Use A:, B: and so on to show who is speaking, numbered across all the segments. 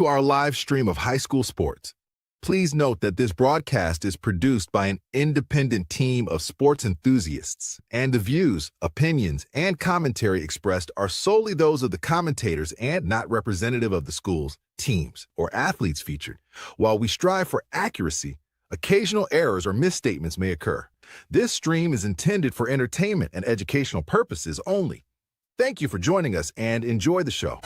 A: To our live stream of high school sports. Please note that this broadcast is produced by an independent team of sports enthusiasts, and the views, opinions, and commentary expressed are solely those of the commentators and not representative of the schools, teams, or athletes featured. While we strive for accuracy, occasional errors or misstatements may occur. This stream is intended for entertainment and educational purposes only. Thank you for joining us and enjoy the show.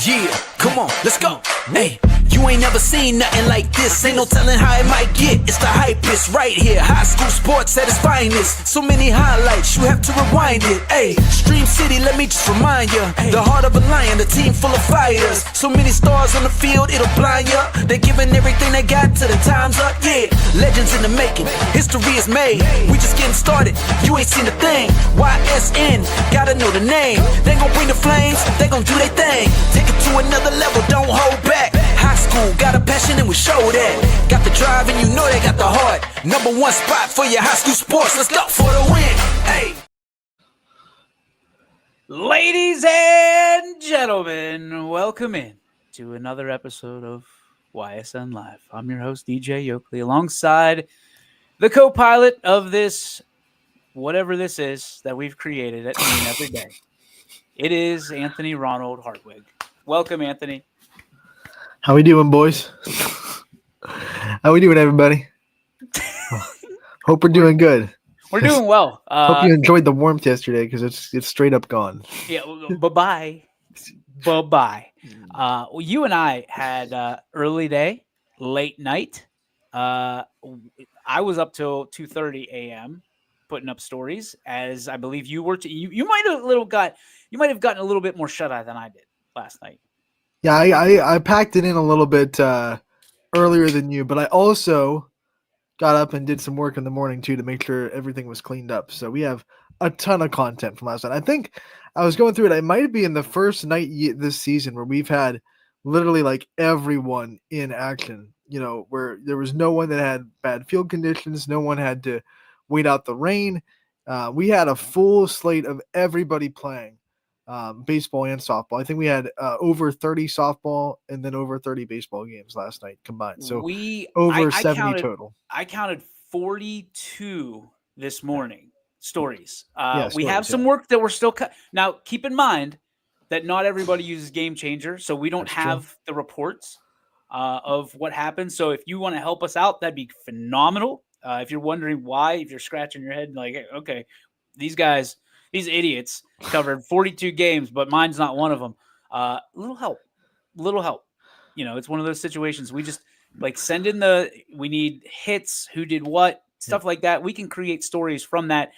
B: Yeah, come on, let's go. Hey, you ain't never seen nothing like this. Ain't no telling how it might get. It's the hypest right here. High school sports at its finest. So many highlights, you have to rewind it. Hey, Stream City, let me just remind ya. The heart of a lion, a team full of fighters. So many stars on the field, it'll blind ya. They're giving everything they got till the time's up. Yeah, legends in the making. History is made. We just getting started. You ain't seen a thing. YSN, gotta know the name. They gon' bring the flames. They gon' do their thing. Take it to another level. Don't hold back. High school, got a passion and we show that. Got the drive and you know they got the heart. Number one spot for your high school sports. Let's go for the win. Hey.
C: Ladies and gentlemen, welcome in to another episode of YSN Live. I'm your host, DJ Yoakley, alongside the co-pilot of this, whatever this is that we've created at noon every day. It is Anthony Ronald Hartwig. Welcome, Anthony.
D: How we doing, boys? How we doing, everybody? Hope we're doing good.
C: We're doing well.
D: Hope you enjoyed the warmth yesterday because it's straight up gone.
C: Yeah, bye-bye. Bye-bye. You and I had early day, late night. I was up till 2:30 a.m. putting up stories, as I believe you were. You might have gotten a little bit more shut-eye than I did last night.
D: Yeah, I packed it in a little bit earlier than you, but I also got up and did some work in the morning too to make sure everything was cleaned up. So we have a ton of content from last night. I think I was going through it. It might be in the first night this season where we've had literally like everyone in action, you know, where there was no one that had bad field conditions. No one had to wait out the rain. We had a full slate of everybody playing. Baseball and softball. I think we had over 30 softball and then over 30 baseball games last night combined. So over 70 total.
C: I counted 42 this morning stories. We have
D: stories,
C: some work that we're still now. Keep in mind that not everybody uses Game Changer, so we don't have the reports of what happened. So if you want to help us out, that'd be phenomenal. If you're wondering why, if you're scratching your head like, hey, okay, these idiots covered 42 games, but mine's not one of them. Little help. You know, it's one of those situations. We just like send in we need hits, who did what, stuff like that. We can create stories from that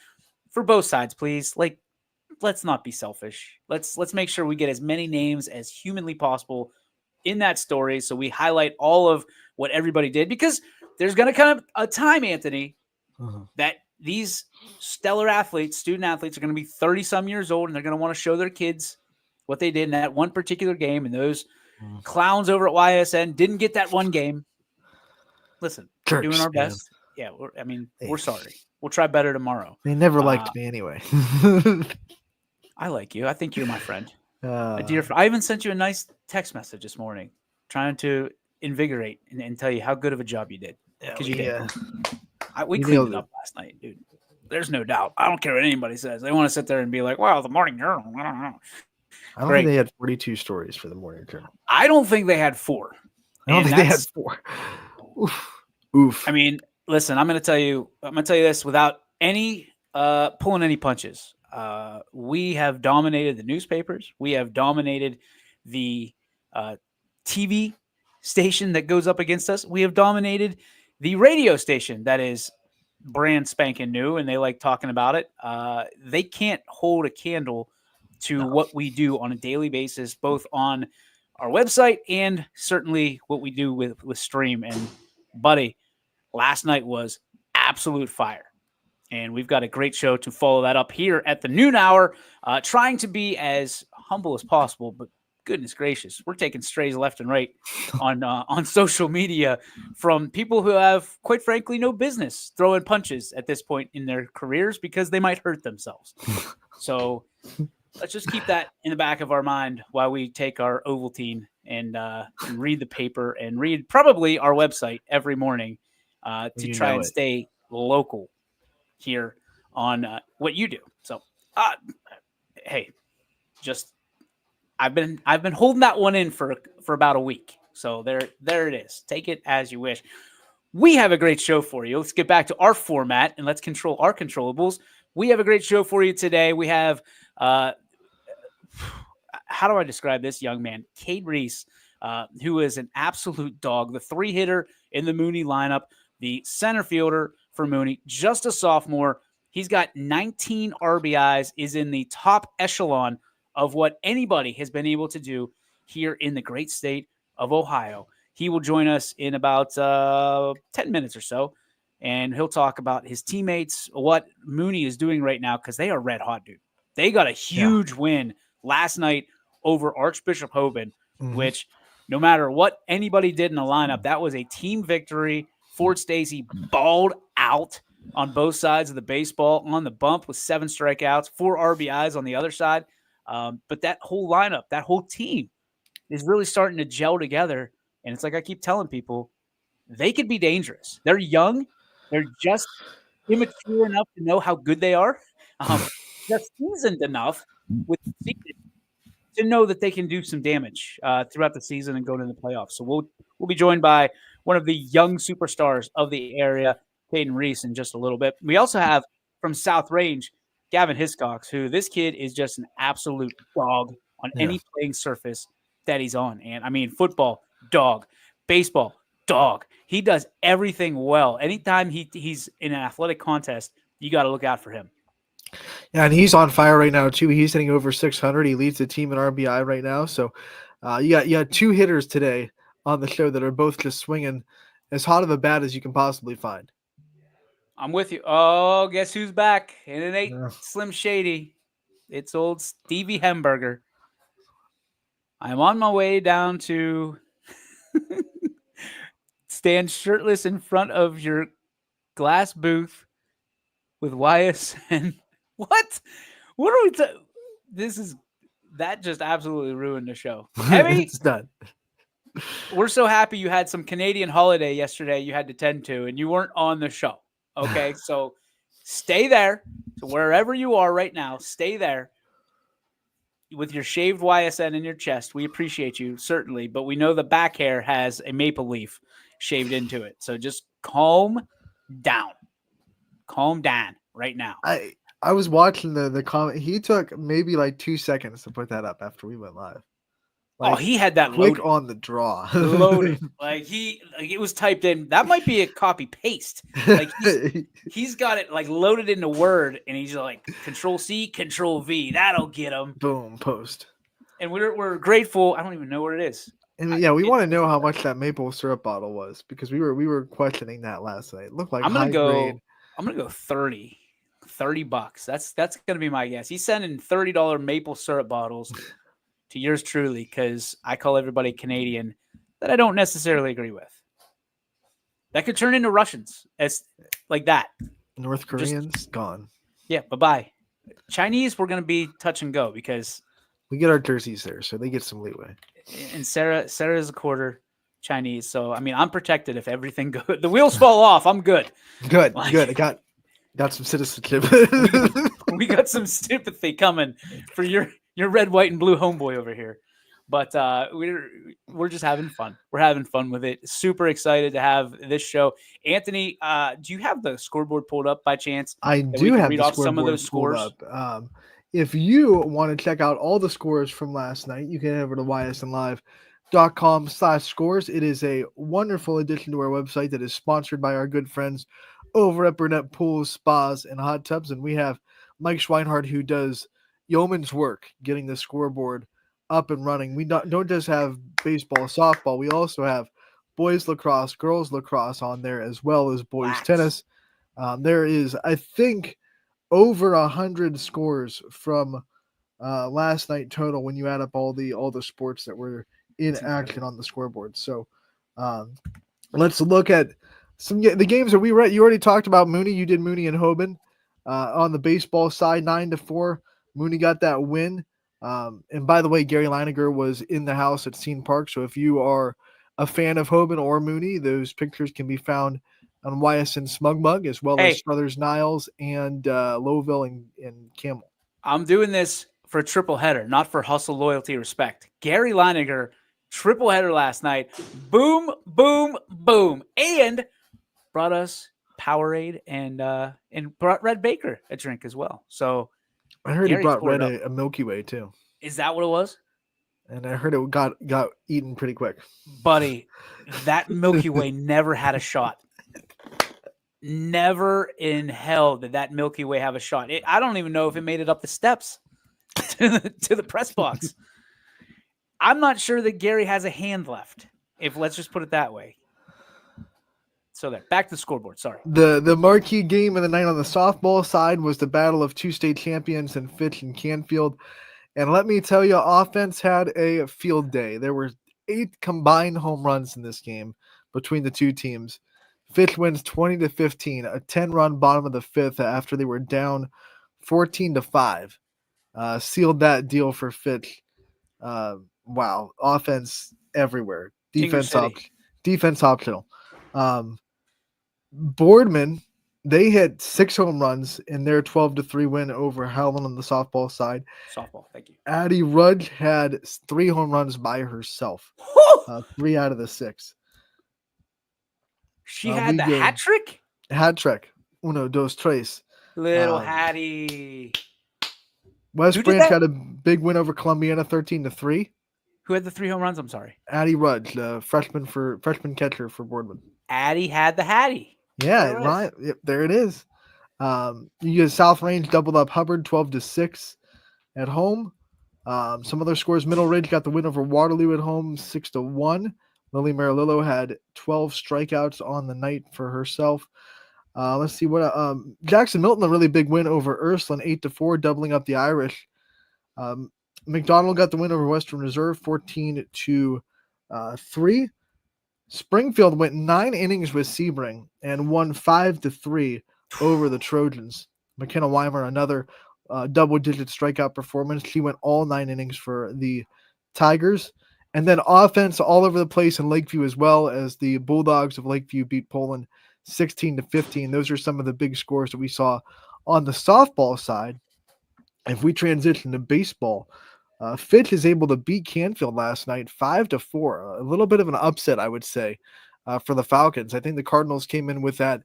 C: for both sides, please. Like, let's not be selfish. Let's make sure we get as many names as humanly possible in that story. So we highlight all of what everybody did, because there's going to come a time, Anthony, that these stellar athletes, student athletes, are going to be 30 some years old, and they're going to want to show their kids what they did in that one particular game. And those clowns over at YSN didn't get that one game. Listen, we're doing our best. Yeah. We're sorry. We'll try better tomorrow.
D: They never liked me anyway.
C: I like you. I think you're my friend. A dear friend. I even sent you a nice text message this morning trying to invigorate and tell you how good of a job you did. Because you did. We cleaned it up last night, dude. There's no doubt. I don't care what anybody says. They want to sit there and be like, wow, the Morning Journal. I don't know.
D: I don't think they had 42 stories for the Morning Journal.
C: I don't think they had 4.
D: I don't think they had 4. Oof.
C: I mean, listen, I'm going to tell you this without any pulling any punches. We have dominated the newspapers. We have dominated the TV station that goes up against us. We have dominated the radio station that is brand spanking new, and they like talking about it. They can't hold a candle to what we do on a daily basis, both on our website and certainly what we do with Stream. And buddy, last night was absolute fire. And we've got a great show to follow that up here at the noon hour, trying to be as humble as possible. But goodness gracious, we're taking strays left and right on social media from people who have, quite frankly, no business throwing punches at this point in their careers because they might hurt themselves. So let's just keep that in the back of our mind while we take our Ovaltine and read the paper and read probably our website every morning to try and stay local here on what you do. So, hey, just I've been holding that one in for about a week. So there it is. Take it as you wish. We have a great show for you. Let's get back to our format and let's control our controllables. We have a great show for you today. We have how do I describe this young man? Cade Reese, who is an absolute dog, the 3-hitter in the Mooney lineup, the center fielder for Mooney, just a sophomore. He's got 19 RBIs, is in the top echelon of what anybody has been able to do here in the great state of Ohio. He will join us in about 10 minutes or so, and he'll talk about his teammates, what Mooney is doing right now, because they are red hot, dude. They got a huge win last night over Archbishop Hoban, which no matter what anybody did in the lineup, that was a team victory. Ford Stacey balled out on both sides of the baseball on the bump with 7 strikeouts, 4 RBIs on the other side. But that whole lineup, that whole team is really starting to gel together. And it's like I keep telling people, they could be dangerous. They're young. They're just immature enough to know how good they are. Just seasoned enough with the season to know that they can do some damage throughout the season and go into the playoffs. So we'll be joined by one of the young superstars of the area, Caden Reese, in just a little bit. We also have from South Range, Gavin Hiscox, who this kid is just an absolute dog on any playing surface that he's on. And I mean, football, dog, baseball, dog. He does everything well. Anytime he's in an athletic contest, you got to look out for him.
D: Yeah, and he's on fire right now too. He's hitting over 600. He leads the team in RBI right now. So you got 2 hitters today on the show that are both just swinging as hot of a bat as you can possibly find.
C: I'm with you. Oh, guess who's back? And it ain't Slim Shady. It's old Stevie Hemberger. I'm on my way down to stand shirtless in front of your glass booth with YSN. What? What are we that just absolutely ruined the show. Heavy?
D: It's done.
C: We're so happy you had some Canadian holiday yesterday you had to tend to, and you weren't on the show. Okay, so stay there. So wherever you are right now, stay there with your shaved YSN in your chest. We appreciate you, certainly, but we know the back hair has a maple leaf shaved into it. So just calm down. Calm down right now.
D: I was watching the comment. He took maybe like 2 seconds to put that up after we went live. Like,
C: he had that
D: quick
C: loaded.
D: on the draw.
C: Loaded. Like it was typed in. That might be a copy paste. Like he's got it like loaded into Word, and he's like Control C, Control V. That'll get him.
D: Boom, post.
C: And we're grateful. I don't even know what it is.
D: And we want to know how much that maple syrup bottle was because we were questioning that last night. It looked like
C: I'm gonna
D: grade.
C: go $30. $30. That's gonna be my guess. He's sending $30 maple syrup bottles to yours truly, because I call everybody Canadian that I don't necessarily agree with. That could turn into Russians as like that.
D: North Koreans gone.
C: Yeah, bye-bye. Chinese, we're going to be touch and go because
D: we get our jerseys there, so they get some leeway.
C: And Sarah's a quarter Chinese, so I mean, I'm protected if everything goes. The wheels fall off, I'm good.
D: Good. I got some citizenship.
C: We got some sympathy coming for your red, white, and blue homeboy over here. But we're just having fun. We're having fun with it. Super excited to have this show. Anthony, do you have the scoreboard pulled up by chance?
D: I do have
C: read
D: the
C: off some of
D: scoreboard
C: those scores.
D: pulled up. If you want to check out all the scores from last night, you can head over to ysnlive.com/scores. It is a wonderful addition to our website that is sponsored by our good friends over at Burnett Pools, Spas, and Hot Tubs. And we have Mike Schweinhardt, who does yeoman's work getting the scoreboard up and running. We don't just have baseball, softball. We also have boys lacrosse, girls lacrosse on there, as well as boys tennis. There is, I think, over 100 scores from last night total when you add up all the sports that were in action on the scoreboard. So um, let's look at the games that we read. You already talked about Mooney. You did Mooney and Hoban on the baseball side, 9-4. Mooney got that win. And by the way, Gary Leininger was in the house at Scene Park. So if you are a fan of Hoban or Mooney, those pictures can be found on YSN Smug Mug, as well as Struthers Niles and Lowville and Camel.
C: I'm doing this for a triple header, not for hustle, loyalty, respect. Gary Leininger, triple header last night. Boom, boom, boom. And brought us Powerade and brought Red Baker a drink as well. So
D: I heard Gary he brought Red a Milky Way too.
C: Is that what it was?
D: And I heard it got eaten pretty quick.
C: Buddy, that Milky Way never had a shot. Never in hell did that Milky Way have a shot. I don't even know if it made it up the steps to the press box. I'm not sure that Gary has a hand left, let's just put it that way. So there, back to the scoreboard. Sorry.
D: The marquee game of the night on the softball side was the battle of two state champions in Fitch and Canfield. And let me tell you, offense had a field day. There were 8 combined home runs in this game between the two teams. Fitch wins 20-15, a 10-run bottom of the 5th after they were down 14-5. Sealed that deal for Fitch. Wow, offense everywhere. Defense optional. Boardman, they hit 6 home runs in their 12-3 win over Howland on the softball side.
C: Softball, thank you.
D: Addie Rudge had 3 home runs by herself. 3 out of the 6.
C: She had the hat trick?
D: Hat trick. Uno, dos, tres.
C: Little Hattie.
D: West Branch got a big win over Columbiana, 13-3.
C: Who had the 3 home runs? I'm sorry.
D: Addie Rudge, the freshman catcher for Boardman.
C: Addie had the Hattie.
D: Yeah, right. Yep, there it is. You get South Range doubled up Hubbard, 12-6 at home. Some other scores. Middle Ridge got the win over Waterloo at home, 6-1. Lily Marilillo had 12 strikeouts on the night for herself. Let's see what Jackson Milton, a really big win over Ursuline, 8-4, doubling up the Irish. McDonald got the win over Western Reserve, 14-3. Springfield went 9 innings with Sebring and won 5-3 over the Trojans. McKenna Weimer, another double-digit strikeout performance. She went all 9 innings for the Tigers. And then offense all over the place in Lakeview, as well as the Bulldogs of Lakeview beat Poland 16-15. Those are some of the big scores that we saw on the softball side. If we transition to baseball, Fitch is able to beat Canfield last night 5-4. A little bit of an upset, I would say, for the Falcons. I think the Cardinals came in with that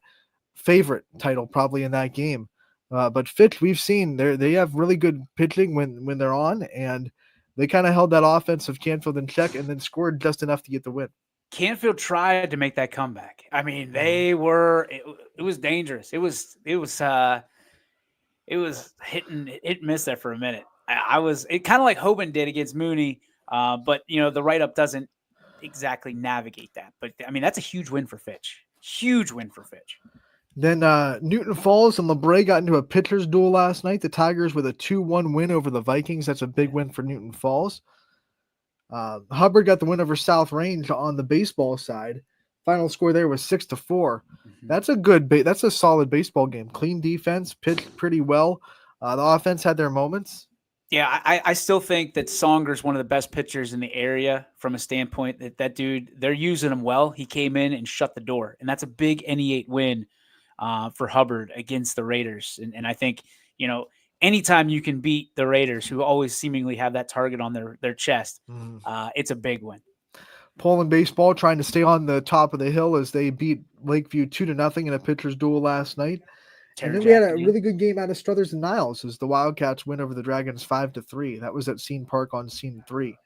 D: favorite title probably in that game. But Fitch, we've seen they have really good pitching when they're on, and they kind of held that offense of Canfield in check and then scored just enough to get the win.
C: Canfield tried to make that comeback. I mean, they were. It was dangerous. It was hit and miss there for a minute. It kind of like Hoban did against Mooney, but the write up doesn't exactly navigate that. But I mean, that's a huge win for Fitch. Huge win for Fitch.
D: Then Newton Falls and LeBray got into a pitcher's duel last night. The Tigers with a 2-1 win over the Vikings. That's a big win for Newton Falls. Hubbard got the win over South Range on the baseball side. Final score there was 6-4. Mm-hmm. That's a solid baseball game. Clean defense, pitched pretty well. The offense had their moments.
C: Yeah, I still think that Songer's one of the best pitchers in the area from a standpoint that dude, they're using him well. He came in and shut the door, and that's a big NE8 win for Hubbard against the Raiders. And I think, anytime you can beat the Raiders, who always seemingly have that target on their chest, it's a big win.
D: Poland baseball trying to stay on the top of the hill as they beat Lakeview 2-0 in a pitcher's duel last night. And then we had a really good game out of Struthers and Niles as the Wildcats win over the Dragons 5-3. That was at Scene Park on Scene 3.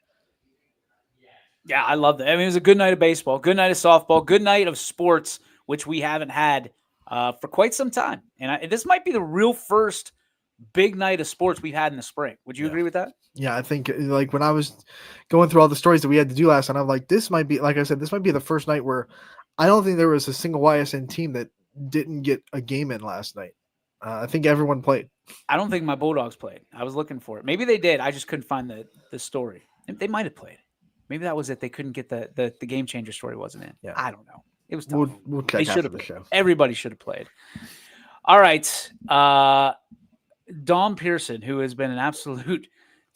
C: Yeah, I love that. I mean, it was a good night of baseball, good night of softball, good night of sports, which we haven't had for quite some time. And this might be the real first big night of sports we've had in the spring. Would you agree with that?
D: Yeah, I think like when I was going through all the stories that we had to do last night, I'm like, this might be the first night where I don't think there was a single YSN team that didn't get a game in last night. I think everyone played.
C: I don't think my Bulldogs played. I was looking for it. Maybe they did. I just couldn't find the story. They might have played. Maybe that was it. They couldn't get the game changer story wasn't in.
D: Yeah.
C: I don't know. It was tough.
D: We'll
C: They
D: check
C: should
D: after
C: have
D: the show.
C: Everybody should have played. All right. Dom Pearson, who has been an absolute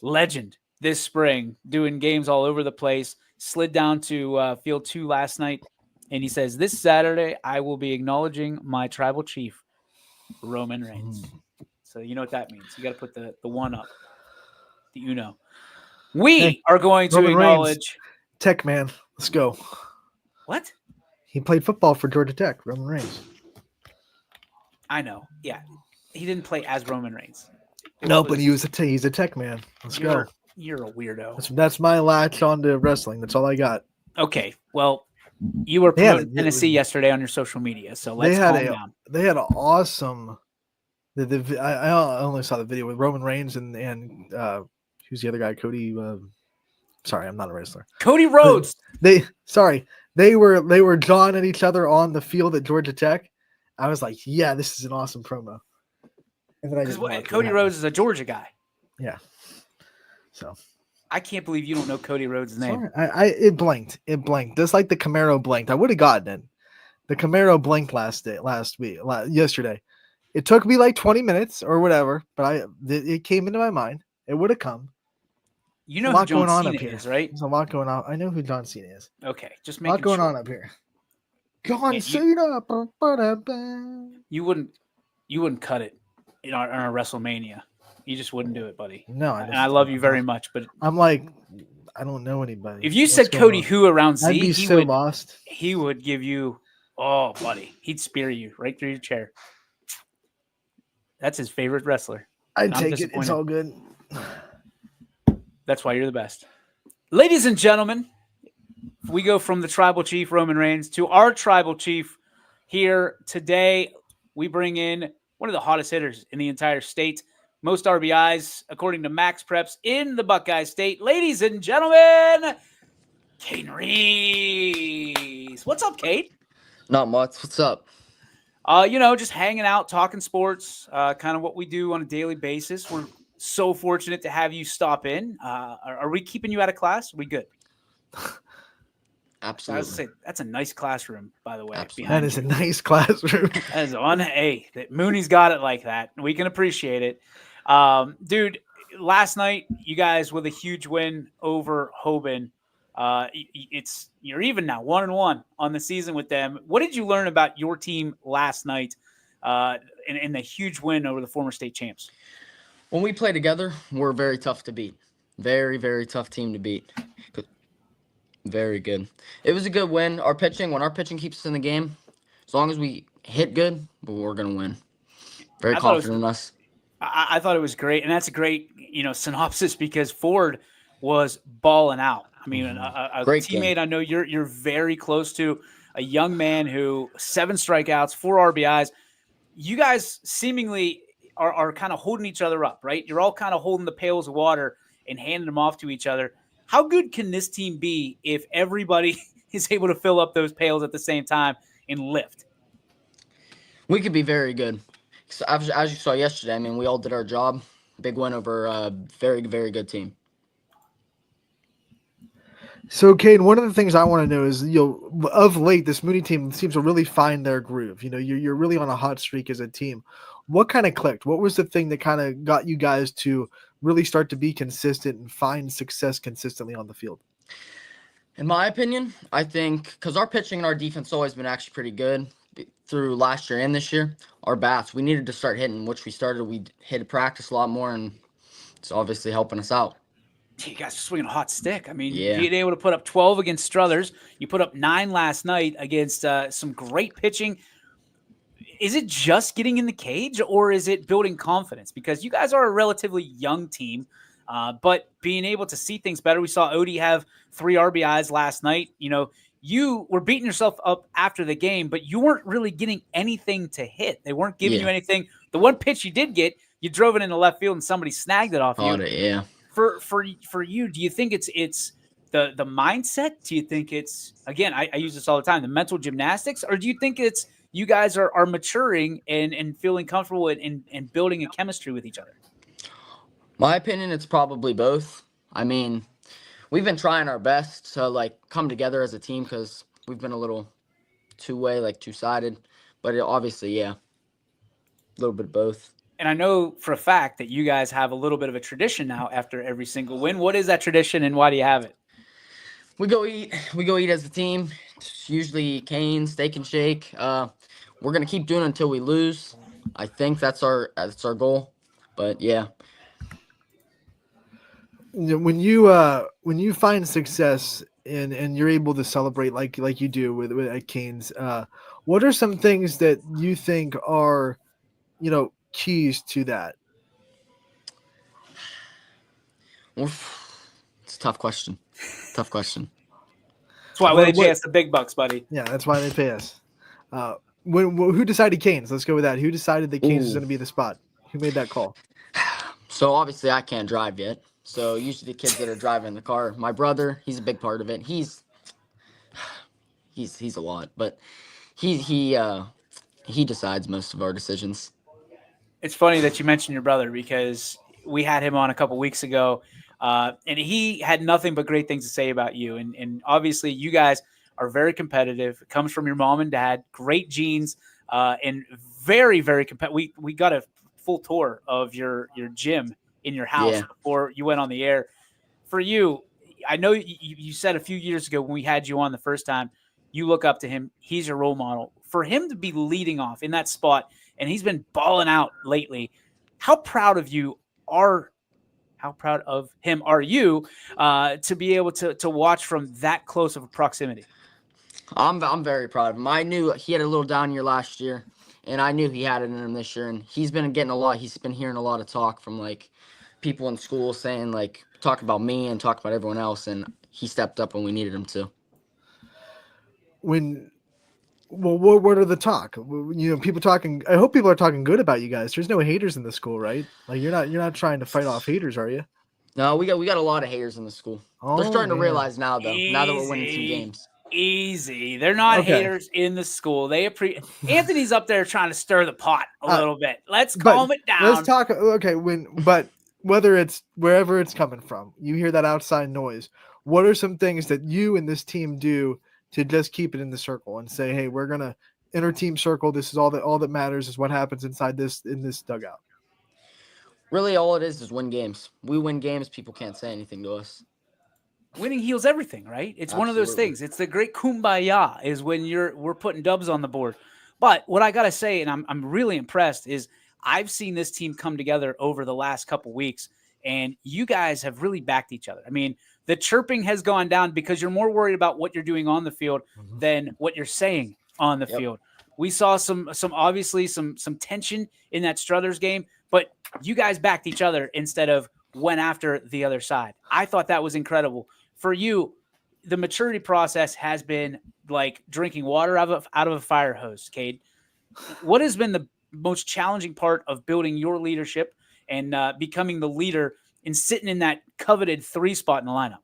C: legend this spring, doing games all over the place, slid down to field 2 last night. And he says, this Saturday, I will be acknowledging my tribal chief, Roman Reigns. So you know what that means. You got to put the one up. We are going to
D: Roman
C: acknowledge.
D: Reigns. Tech man. Let's go.
C: What?
D: He played football for Georgia Tech. Roman Reigns.
C: I know. Yeah. He didn't play as Roman Reigns.
D: No, but he's a tech man. Let's go.
C: You're a weirdo.
D: That's my latch on to wrestling. That's all I got.
C: Okay. Well, you were promoting Tennessee yesterday on your social media, so let's calm down.
D: They had an awesome. I only saw the video with Roman Reigns and who's the other guy? Cody. Sorry, I'm not a wrestler.
C: Cody Rhodes.
D: They were jawing at each other on the field at Georgia Tech. I was like, yeah, this is an awesome promo.
C: Because Cody Rhodes is a Georgia guy.
D: Yeah. So
C: I can't believe you don't know Cody Rhodes' name.
D: Sorry. It blinked. It blinked. Just like the Camaro blinked. I would have gotten it. The Camaro blinked yesterday. It took me like 20 minutes or whatever, but it came into my mind. It would have come.
C: You know who John Cena is, right?
D: There's a lot going on. I know who John Cena is.
C: Okay, just
D: making a lot going on up here. John Cena.
C: You wouldn't cut it in our WrestleMania. You just wouldn't do it, buddy.
D: No,
C: and I love you very much, but
D: I'm like, I don't know anybody.
C: If you said Cody Who around Z,
D: I'd be so lost.
C: He would give you, oh, buddy, he'd spear you right through your chair. That's his favorite wrestler.
D: I'd take it. It's all good.
C: That's why you're the best. Ladies and gentlemen, we go from the tribal chief, Roman Reigns, to our tribal chief here today. We bring in one of the hottest hitters in the entire state. Most RBIs, according to Max Preps, in the Buckeye State. Ladies and gentlemen, Caden Reese. What's up, Kate?
E: Not much. What's up?
C: Just hanging out, talking sports, kind of what we do on a daily basis. We're so fortunate to have you stop in. Are we keeping you out of class? Are we good?
E: Absolutely.
C: I was say that's a nice classroom, by the way.
D: That is a nice classroom.
C: That is that Mooney's got it like that. We can appreciate it. Dude, last night you guys with a huge win over Hoban. You're even now 1-1 on the season with them. What did you learn about your team last night in the huge win over the former state champs?
E: When we play together, we're very tough to beat. Very, very tough team to beat. Very good. It was a good win. When our pitching keeps us in the game, as long as we hit good, we're going to win. Very confident in us.
C: I thought it was great, and that's a great, synopsis because Ford was balling out. I mean, a
E: great
C: teammate
E: game.
C: I know you're very close to, a young man who 7 strikeouts, 4 RBIs. You guys seemingly are kind of holding each other up, right? You're all kind of holding the pails of water and handing them off to each other. How good can this team be if everybody is able to fill up those pails at the same time and lift?
E: We could be very good. So as you saw yesterday, I mean, we all did our job. Big win over a very, very good team.
D: So, Caden, one of the things I want to know is, of late, this Mooney team seems to really find their groove. You're really on a hot streak as a team. What kind of clicked? What was the thing that kind of got you guys to really start to be consistent and find success consistently on the field?
E: In my opinion, I think because our pitching and our defense has always been actually pretty good through last year and this year. Our bats, we needed to start hitting, which we started. We hit practice a lot more, and it's obviously helping us out.
C: You guys are swinging a hot stick. I mean,
E: yeah.
C: Being able to put up 12 against Struthers. You put up 9 last night against some great pitching. Is it just getting in the cage, or is it building confidence? Because you guys are a relatively young team, but being able to see things better. We saw Odie have 3 RBIs last night. You were beating yourself up after the game, but you weren't really getting anything to hit. They weren't giving you anything. The one pitch you did get, you drove it into left field and somebody snagged it off you.
E: Yeah.
C: For you, do you think it's the mindset? Do you think it's, again, I use this all the time, the mental gymnastics, or do you think it's you guys are maturing and feeling comfortable and building a chemistry with each other?
E: My opinion, it's probably both. I mean, we've been trying our best to like come together as a team because we've been a little two-way, like two-sided. But obviously, yeah, a little bit of both.
C: And I know for a fact that you guys have a little bit of a tradition now after every single win. What is that tradition and why do you have it?
E: We go eat. We go eat as a team. It's usually Cane, Steak and Shake. We're gonna keep doing it until we lose. I think that's our goal. But yeah,
D: When you find success and you're able to celebrate like you do with at Canes, what are some things that you think are, keys to that?
E: it's a tough question. Tough question.
C: That's why they pay us the big bucks, buddy.
D: Yeah, that's why they pay us. Who decided Canes? Let's go with that. Who decided that Canes was
E: Ooh.
D: going to be the spot? Who made that call?
E: So obviously I can't drive yet. So usually the kids that are driving the car, my brother, he's a big part of it. He's a lot, but he decides most of our decisions.
C: It's funny that you mentioned your brother because we had him on a couple weeks ago, and he had nothing but great things to say about you. And obviously, you guys are very competitive. It comes from your mom and dad, great genes, and very, very competitive. We got a full tour of your gym in your house before you went on the air. For you, I know you said a few years ago when we had you on the first time, you look up to him. He's your role model. For him to be leading off in that spot, and he's been balling out lately, how proud of him are you to be able to watch from that close of a proximity?
E: I'm very proud of him. I knew he had a little down year last year, and I knew he had it in him this year. And he's been getting a lot. He's been hearing a lot of talk from like people in school saying like talk about me and talk about everyone else, and he stepped up when we needed him to.
D: What are the talk? People talking. I hope people are talking good about you guys. There's no haters in the school, right? Like you're not trying to fight off haters, are you?
E: No, we got a lot of haters in the school. They're starting to realize now, though. Now that we're winning some games.
C: Easy. They're not haters in the school. They appreciate. Anthony's up there trying to stir the pot a little bit. Let's calm it down.
D: Let's talk. Okay, but whether it's wherever it's coming from, you hear that outside noise. What are some things that you and this team do to just keep it in the circle and say, hey, we're gonna inter-team circle. This is all that matters is what happens inside in this dugout.
E: Really, all it is win games. We win games. People can't say anything to us.
C: Winning heals everything, right? It's one of those things. It's the great kumbaya is when we're putting dubs on the board. But what I gotta say, and I'm really impressed, is I've seen this team come together over the last couple weeks, and you guys have really backed each other. I mean, the chirping has gone down because you're more worried about what you're doing on the field than what you're saying on the field. We saw some obviously some tension in that Struthers game, but you guys backed each other instead of went after the other side. I thought that was incredible. For you, the maturity process has been like drinking water out of a fire hose, Cade. What has been the most challenging part of building your leadership and becoming the leader and sitting in that coveted 3 spot in the lineup?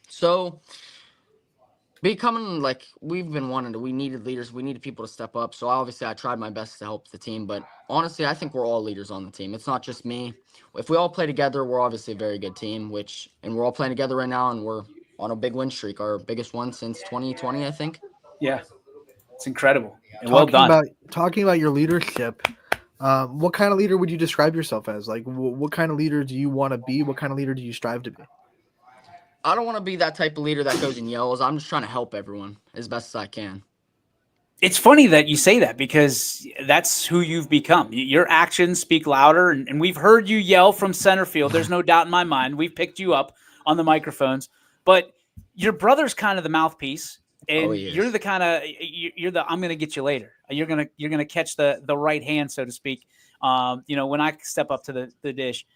E: So becoming like we needed leaders. We needed people to step up. So obviously I tried my best to help the team, but honestly, I think we're all leaders on the team. It's not just me. If we all play together, we're obviously a very good team, and we're all playing together right now, and we're on a big win streak, our biggest one since 2020, I think.
C: Yeah, it's incredible. And well done.
D: Talking about your leadership, what kind of leader would you describe yourself as? Like, what kind of leader do you want to be? What kind of leader do you strive to be?
E: I don't want to be that type of leader that goes and yells. I'm just trying to help everyone as best as I can.
C: It's funny that you say that because that's who you've become. Your actions speak louder, and we've heard you yell from center field. There's no doubt in my mind. We've picked you up on the microphones, but your brother's kind of the mouthpiece, and you're the kind of I'm going to get you later. You're gonna catch the right hand, so to speak. When I step up to the dish,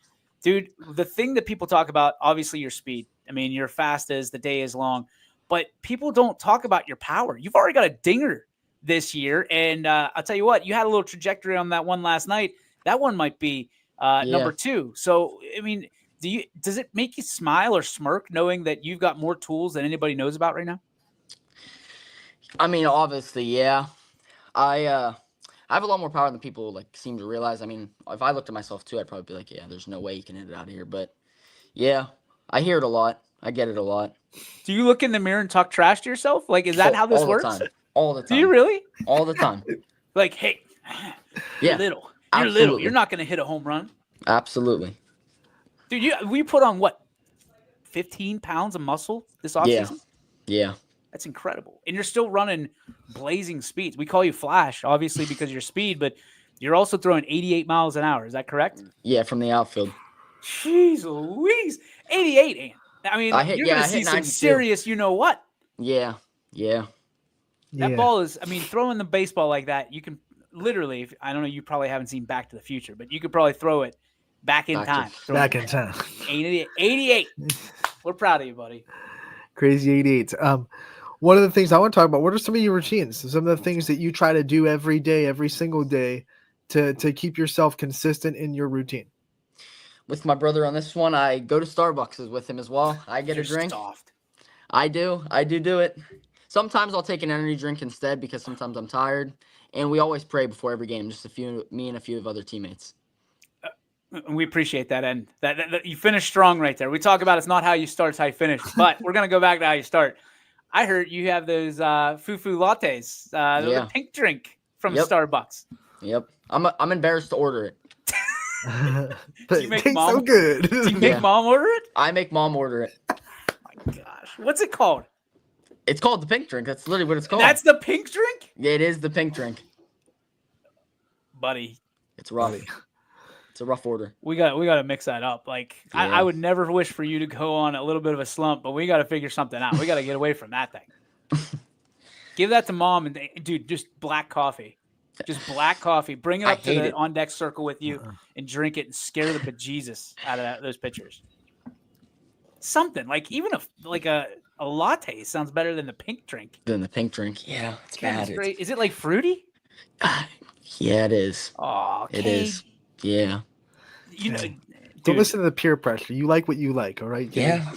C: dude. The thing that people talk about, obviously, your speed. I mean, you're fast as the day is long, but people don't talk about your power. You've already got a dinger this year, and I'll tell you what, you had a little trajectory on that one last night. That one might be number 2. So, I mean, does it make you smile or smirk knowing that you've got more tools than anybody knows about right now?
E: I mean, obviously, yeah. I have a lot more power than people like seem to realize. I mean, if I looked at myself too, I'd probably be like, yeah, there's no way you can hit it out of here. But yeah, I hear it a lot. I get it a lot.
C: Do you look in the mirror and talk trash to yourself? Like, is that how this
E: all
C: works?
E: the time. All the
C: Do
E: time.
C: you really?
E: All the time.
C: Like, hey, you're
E: Yeah.
C: little. You're little.
E: Absolutely.
C: You're not going to hit a home run.
E: Absolutely.
C: Dude, we put on what? 15 pounds of muscle this offseason?
E: Yeah.
C: That's incredible. And you're still running blazing speeds. We call you Flash, obviously, because of your speed, but you're also throwing 88 miles an hour. Is that correct?
E: Yeah, from the outfield.
C: Jeez Louise. 88, Ian. I mean, you're going to see some
E: 92.
C: serious you-know-what.
E: Yeah. Yeah.
C: That
D: Yeah.
C: ball is, I mean, throwing the baseball like that, you can literally, I don't know, you probably haven't seen Back to the Future, but you could probably throw it back in time.
D: Back in time.
C: 88. We're proud of you, buddy.
D: Crazy 88. One of the things I want to talk about, what are some of your routines? Some of the things that you try to do every day, every single day to keep yourself consistent in your routine?
E: With my brother on this one, I go to Starbucks with him as well. I get
C: You're
E: a drink.
C: soft.
E: I do it. Sometimes I'll take an energy drink instead because sometimes I'm tired. And we always pray before every game, me and a few of other teammates.
C: We appreciate that, and that you finished strong right there. We talk about it's not how you start, it's how you finish. But we're gonna go back to how you start. I heard you have those foo-foo lattes, the pink drink from
E: Yep.
C: Starbucks.
E: Yep. I'm embarrassed to order it.
D: But
C: you
D: it
C: make
D: tastes so
C: mom-
D: good.
C: Do you make
E: Yeah.
C: mom order it?
E: I make mom order it.
C: My gosh, what's it called?
E: It's called the pink drink. That's literally what it's called.
C: That's the pink drink,
E: Yeah, it is the pink drink.
C: buddy.
E: It's rough. It's a rough order.
C: We got to mix that up. Like
E: Yeah.
C: I would never wish for you to go on a little bit of a slump, but we got to figure something out. We got to get away from that thing. Give that to mom and dude, just black coffee. Just black coffee. Bring it
E: I
C: up to
E: hate
C: the
E: it.
C: on deck circle with you and drink it and scare the bejesus out of those pitchers. Something like even a latte sounds better than the pink drink.
E: Then the pink drink. Yeah, it's bad.
C: Goodness great. Is it like fruity?
E: Yeah, it is.
C: Oh,
E: It is. Yeah.
C: You know,
D: Don't
C: dude,
D: listen to the peer pressure. You like what you like, all right?
E: Yeah.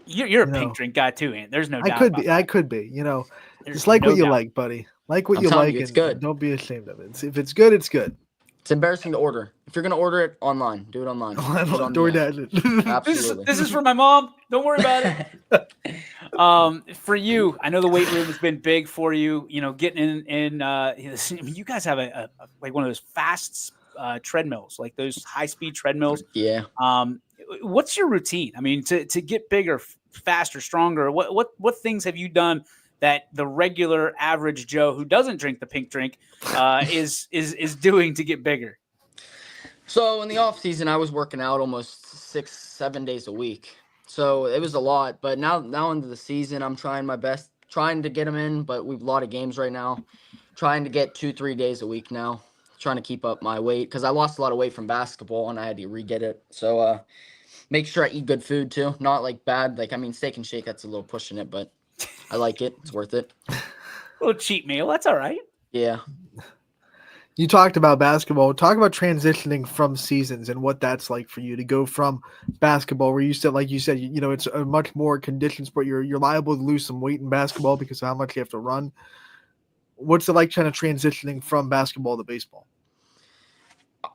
C: you're a
D: you
C: pink
D: know.
C: drink guy too, Ant. There's no
D: I
C: doubt.
D: could
C: about
D: be.
C: that.
D: I could be. You know,
C: There's
D: just like
C: no
D: what you
C: doubt.
D: like, buddy. Like what
E: I'm
D: you
E: telling
D: like,
E: you, it's
D: and
E: good.
D: don't be ashamed of it. If it's good, it's good.
E: It's embarrassing to order. If you're gonna order it online, do it online. Do it on the app.
D: DoorDash.
E: Absolutely.
C: This is for my mom. Don't worry about it. For you, I know the weight room has been big for you. You know, getting in. I mean, you guys have a like one of those fast treadmills, like those high speed treadmills.
E: Yeah.
C: What's your routine? I mean, to get bigger, faster, stronger. What things have you done that the regular average Joe who doesn't drink the pink drink is doing to get bigger?
E: So in the off season, I was working out almost 6-7 days a week. So it was a lot. But now into the season, I'm trying my best, trying to get them in. But we've a lot of games right now. Trying to get 2-3 days a week now. Trying to keep up my weight because I lost a lot of weight from basketball and I had to re-get it. So make sure I eat good food too. Not like bad. Like, I mean, Steak and Shake, that's a little pushing it, but I like it. It's worth it.
C: A little cheat meal. That's all right.
E: Yeah.
D: You talked about basketball. Talk about transitioning from seasons and what that's like for you to go from basketball, where you said, like you said, you know, it's a much more conditioned sport. You're liable to lose some weight in basketball because of how much you have to run. What's it like kind of transitioning from basketball to baseball?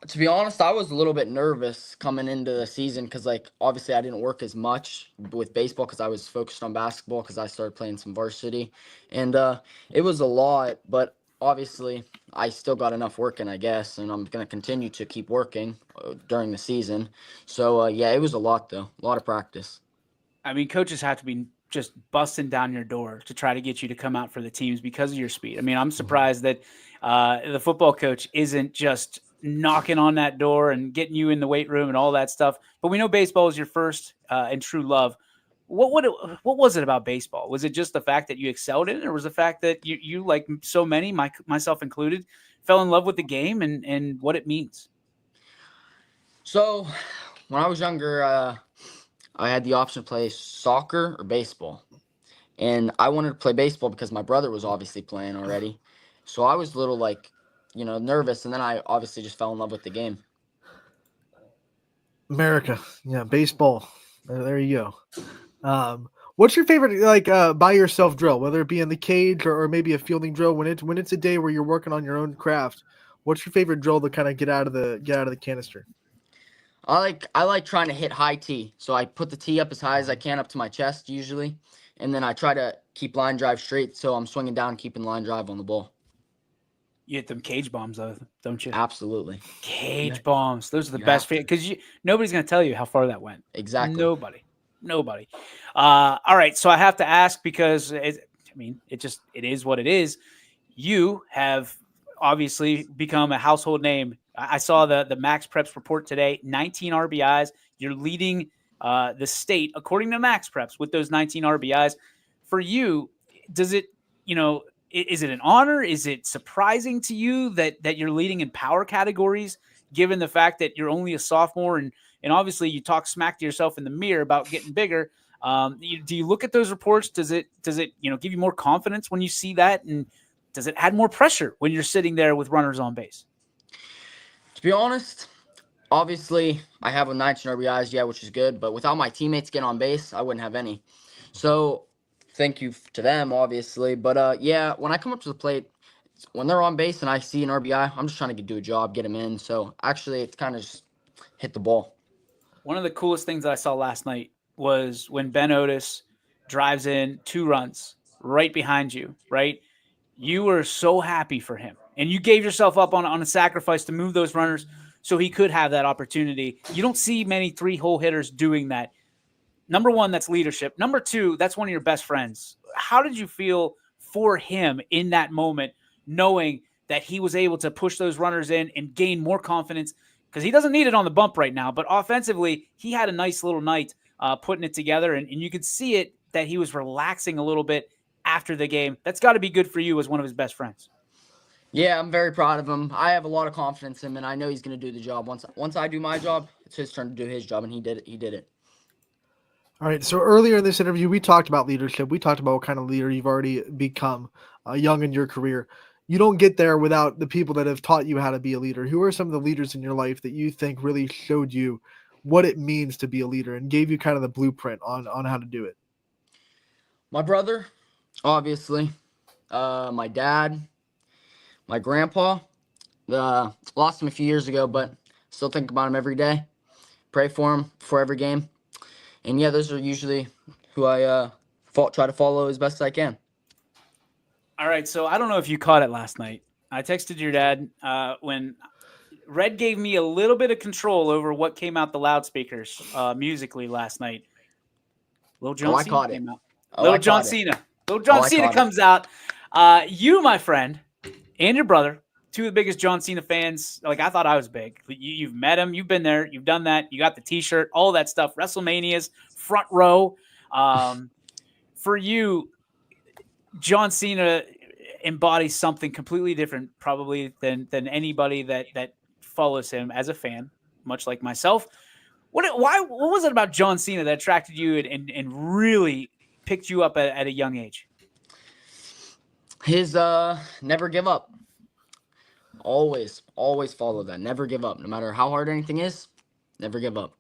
E: To be honest, I was a little bit nervous coming into the season because, like, obviously I didn't work as much with baseball because I was focused on basketball because I started playing some varsity. And it was a lot, but obviously I still got enough working, I guess, and I'm going to continue to keep working during the season. So, yeah, it was a lot, though. A lot of practice.
C: I mean, coaches have to be just busting down your door to try to get you to come out for the teams because of your speed. I mean, I'm surprised that the football coach isn't just knocking on that door and getting you in the weight room and all that stuff. But we know baseball is your first and true love. What was it about baseball? Was it just the fact that you excelled in it, or was the fact that you like so many, myself included, fell in love with the game and what it means?
E: So, when I was younger, I had the option to play soccer or baseball. And I wanted to play baseball because my brother was obviously playing already. So I was a little, like, you know, nervous. And then I obviously just fell in love with the game.
D: America, yeah, baseball. There you go. What's your favorite like by yourself drill, whether it be in the cage or maybe a fielding drill when it's a day where you're working on your own craft? What's your favorite drill to kind of get out of the canister?
E: I like trying to hit high tee. So I put the tee up as high as I can up to my chest usually, and then I try to keep line drive straight so I'm swinging down, keeping line drive on the ball.
C: You hit them cage bombs, though, don't you?
E: Absolutely.
C: Cage bombs. Those are the
E: You
C: best
E: have to.
C: because nobody's going to tell you how far that went.
E: Exactly.
C: Nobody. All right. So I have to ask because it is what it is. You have obviously become a household name. I saw the Max Preps report today, 19 RBIs. You're leading the state according to Max Preps with those 19 RBIs. For you, does it, is it an honor? Is it surprising to you that you're leading in power categories, given the fact that you're only a sophomore and obviously you talk smack to yourself in the mirror about getting bigger? Do you look at those reports? Does it give you more confidence when you see that? And does it add more pressure when you're sitting there with runners on base?
E: To be honest, obviously I have a 19 RBIs, yeah, which is good, but without my teammates getting on base, I wouldn't have any. So thank you to them, obviously. But yeah, when I come up to the plate, when they're on base and I see an RBI, I'm just trying to do a job, get them in. So actually, it's kind of just hit the ball.
C: One of the coolest things that I saw last night was when Ben Otis drives in 2 runs right behind you, right? You were so happy for him. And you gave yourself up on a sacrifice to move those runners so he could have that opportunity. You don't see many 3-hole hitters doing that. Number one, that's leadership. Number two, that's one of your best friends. How did you feel for him in that moment, knowing that he was able to push those runners in and gain more confidence? Because he doesn't need it on the bump right now, but offensively, he had a nice little night putting it together, and you could see it that he was relaxing a little bit after the game. That's got to be good for you as one of his best friends.
E: Yeah, I'm very proud of him. I have a lot of confidence in him, and I know he's going to do the job. Once I do my job, it's his turn to do his job, and he did it. He did it.
D: All right. So earlier in this interview, we talked about leadership. We talked about what kind of leader you've already become young in your career. You don't get there without the people that have taught you how to be a leader. Who are some of the leaders in your life that you think really showed you what it means to be a leader and gave you kind of the blueprint on how to do it?
E: My brother, obviously, my dad, my grandpa. Lost him a few years ago, but still think about him every day. Pray for him before every game. And yeah, those are usually who I try to follow as best as I can.
C: All right, so I don't know if you caught it last night. I texted your dad when Red gave me a little bit of control over what came out the loudspeakers musically last night. Little John Cena
E: caught it.
C: came out.
E: Oh,
C: Little
E: I
C: John
E: caught it.
C: Cena. Little John
E: I
C: Cena
E: caught it.
C: comes out. You, my friend, and your brother, 2 of the biggest John Cena fans. Like, I thought I was big. You've met him. You've been there. You've done that. You got the T-shirt, all that stuff. WrestleManias, front row. For you, John Cena embodies something completely different probably than anybody that follows him as a fan, much like myself. What was it about John Cena that attracted you and really picked you up at a young age?
E: His never give up. Always follow that. Never give up. No matter how hard anything is, never give up.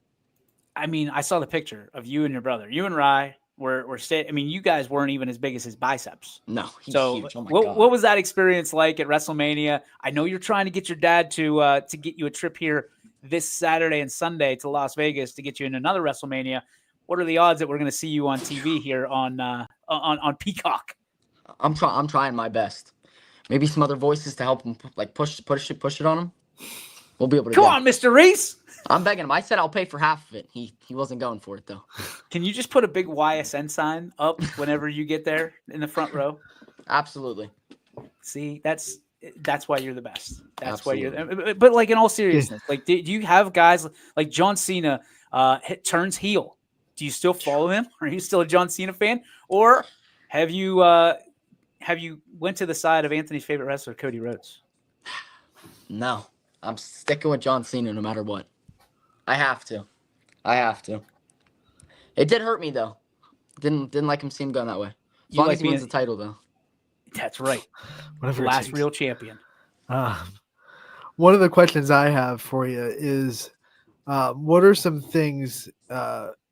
C: I mean, I saw the picture of you and your brother. You and Rye were I mean, you guys weren't even as big as his biceps.
E: No, he's
C: So
E: huge. Oh my God.
C: what was that experience like at WrestleMania? I know you're trying to get your dad to get you a trip here this Saturday and Sunday to Las Vegas to get you in another WrestleMania. What are the odds that we're going to see you on TV here on Peacock?
E: I'm trying my best. Maybe some other voices to help him like push it on him. We'll be able to
C: Come
E: go.
C: on, Mr. Reese.
E: I'm begging him. I said I'll pay for half of it. He wasn't going for it though.
C: Can you just put a big YSN sign up whenever you get there in the front row?
E: Absolutely.
C: See, that's why you're the best. That's why
E: Absolutely.
C: you're. But like in all seriousness, like do you have guys like John Cena turns heel? Do you still follow him? Are you still a John Cena fan, or have you went to the side of Anthony's favorite wrestler, Cody Rhodes?
E: No, I'm sticking with John Cena no matter what. I have to. It did hurt me though. Didn't like him see him going that way. As long as he wins the title though.
C: That's right.
D: Whatever it
C: Last
D: takes.
C: real champion.
D: One of the questions I have for you is, what are some things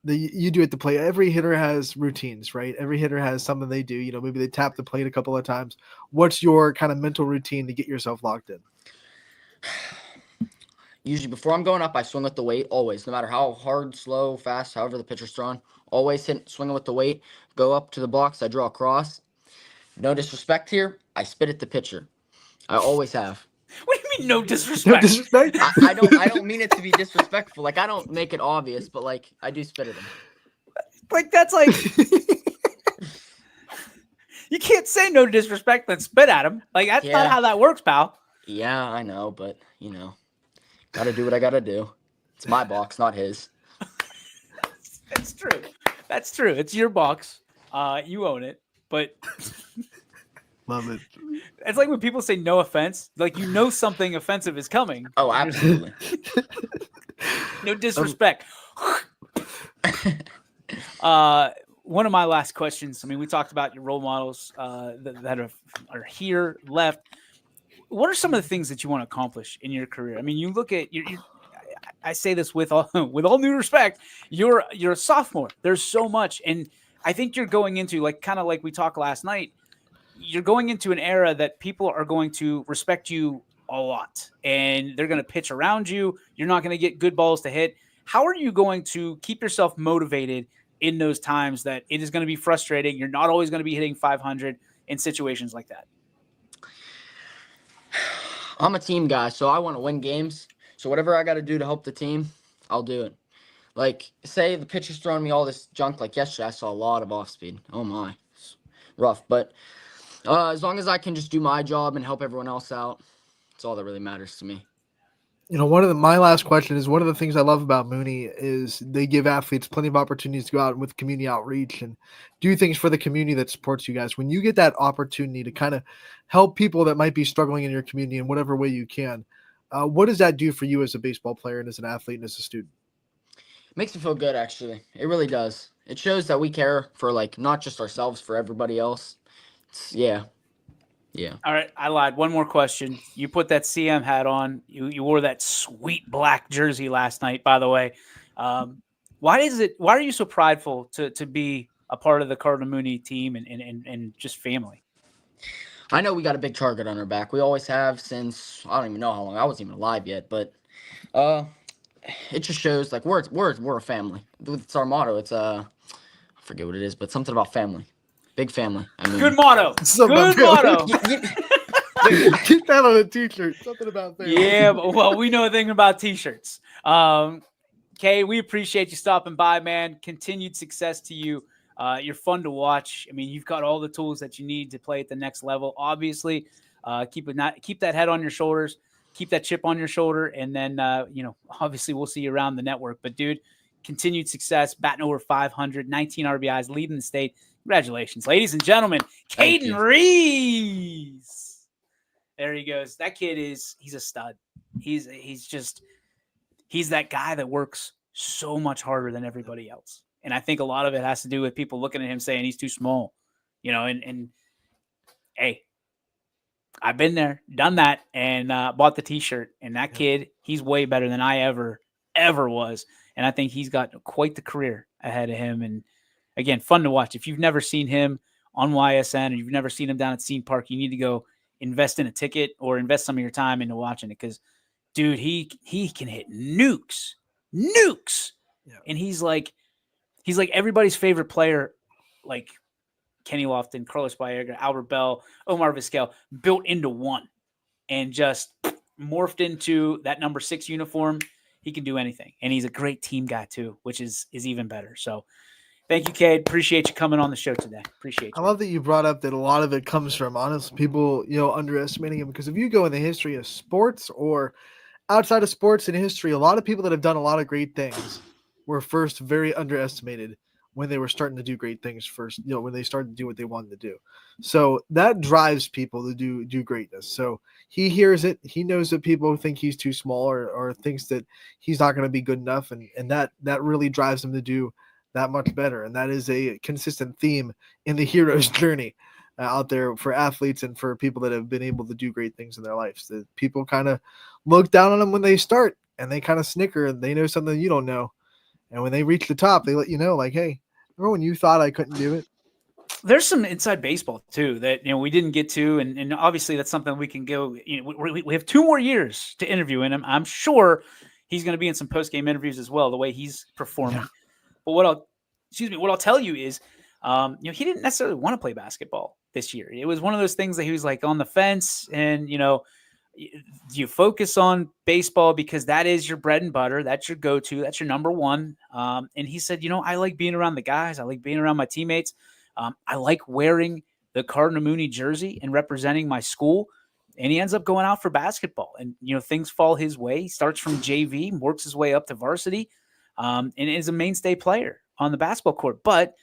D: you do at the plate. Every hitter has routines, right? Every hitter has something they do. Maybe they tap the plate a couple of times. What's your kind of mental routine to get yourself locked in?
E: Usually before I'm going up, I swing with the weight always, no matter how hard, slow, fast, however the pitcher's thrown. Always swinging with the weight. Go up to the box. I draw a cross. No disrespect here. I spit at the pitcher. I always have.
C: What do you mean, no disrespect?
D: No disrespect?
E: I don't mean it to be disrespectful. Like, I don't make it obvious, but like I do spit at him.
C: Like, that's like you can't say no disrespect then spit at him. Like, that's
E: Yeah.
C: not how that works, pal.
E: Yeah, I know, but gotta do what I gotta do. It's my box, not his.
C: That's true. That's true. It's your box. You own it. But
D: Love it.
C: it's like when people say no offense, like something offensive is coming.
E: Oh, absolutely.
C: No disrespect. One of my last questions. I mean, we talked about your role models that are here left. What are some of the things that you want to accomplish in your career? I mean, you look at I say this with all due respect. You're a sophomore. There's so much, and I think you're going into kind of like we talked last night. You're going into an era that people are going to respect you a lot, and they're going to pitch around you. You're not going to get good balls to hit. How are you going to keep yourself motivated in those times that it is going to be frustrating? You're not always going to be hitting 500 in situations like that.
E: I'm a team guy, so I want to win games. So whatever I got to do to help the team, I'll do it. Like, say the pitcher's throwing me all this junk. Like yesterday, I saw a lot of off speed. Oh my, it's rough. But as long as I can just do my job and help everyone else out, it's all that really matters to me.
D: My last question is, one of the things I love about Mooney is they give athletes plenty of opportunities to go out with community outreach and do things for the community that supports you guys. When you get that opportunity to kind of help people that might be struggling in your community in whatever way you can, what does that do for you as a baseball player and as an athlete and as a student?
E: It makes me feel good, actually. It really does. It shows that we care for, not just ourselves, for everybody else. Yeah.
C: All right, I lied. One more question. You put that CM hat on. You wore that sweet black jersey last night, by the way. Why are you so prideful to be a part of the Cardinal Mooney team and just family?
E: I know we got a big target on our back. We always have since, I don't even know how long. I wasn't even alive yet, but it just shows we're a family. It's our motto. It's I forget what it is, but something about family. Big family. I mean,
C: Good motto. Good motto.
D: Get that on a t-shirt. Something about that.
C: Yeah, well, we know a thing about t-shirts. Kay, we appreciate you stopping by, man. Continued success to you. You're fun to watch. I mean, you've got all the tools that you need to play at the next level. Obviously, keep that head on your shoulders, keep that chip on your shoulder, and then obviously we'll see you around the network. But dude, continued success, batting over 500, 19 RBIs, leading the state. Congratulations, ladies and gentlemen. Caden Rees. There he goes. That kid he's a stud. He's that guy that works so much harder than everybody else. And I think a lot of it has to do with people looking at him saying he's too small, and hey, I've been there, done that, and bought the t-shirt. And that kid, he's way better than I ever was. And I think he's got quite the career ahead of him. And again, fun to watch. If you've never seen him on YSN or you've never seen him down at Scene Park, you need to go invest in a ticket or invest some of your time into watching it. Because, dude, he can hit nukes. Yeah. And he's like everybody's favorite player, like Kenny Lofton, Carlos Baerga, Albert Bell, Omar Vizquel, built into one and just morphed into that number 6 uniform. He can do anything. And he's a great team guy too, which is even better. So thank you, Cade. Appreciate you coming on the show today. Appreciate you.
D: I love that you brought up that a lot of it comes from honest people, underestimating him. Because if you go in the history of sports or outside of sports in history, a lot of people that have done a lot of great things were first very underestimated when they were starting to do great things first, when they started to do what they wanted to do. So that drives people to do greatness. So he hears it. He knows that people think he's too small or thinks that he's not going to be good enough. And that really drives him to do that much better. And that is a consistent theme in the hero's journey out there for athletes and for people that have been able to do great things in their lives. That people kind of look down on them when they start and they kind of snicker and they know something you don't know. And when they reach the top, they let you know, like, hey, remember when you thought I couldn't do it?
C: There's some inside baseball too that we didn't get to, and obviously that's something we can go. We have 2 more years to interview in him. I'm sure he's going to be in some post game interviews as well. The way he's performing,
D: Yeah.
C: but what I'll tell you is, he didn't necessarily want to play basketball this year. It was one of those things that he was like on the fence, and you focus on baseball because that is your bread and butter. That's your go-to. That's your number one. And he said, I like being around the guys. I like being around my teammates. I like wearing the Cardinal Mooney jersey and representing my school. And he ends up going out for basketball. And, things fall his way. He starts from JV, works his way up to varsity, and is a mainstay player on the basketball court. But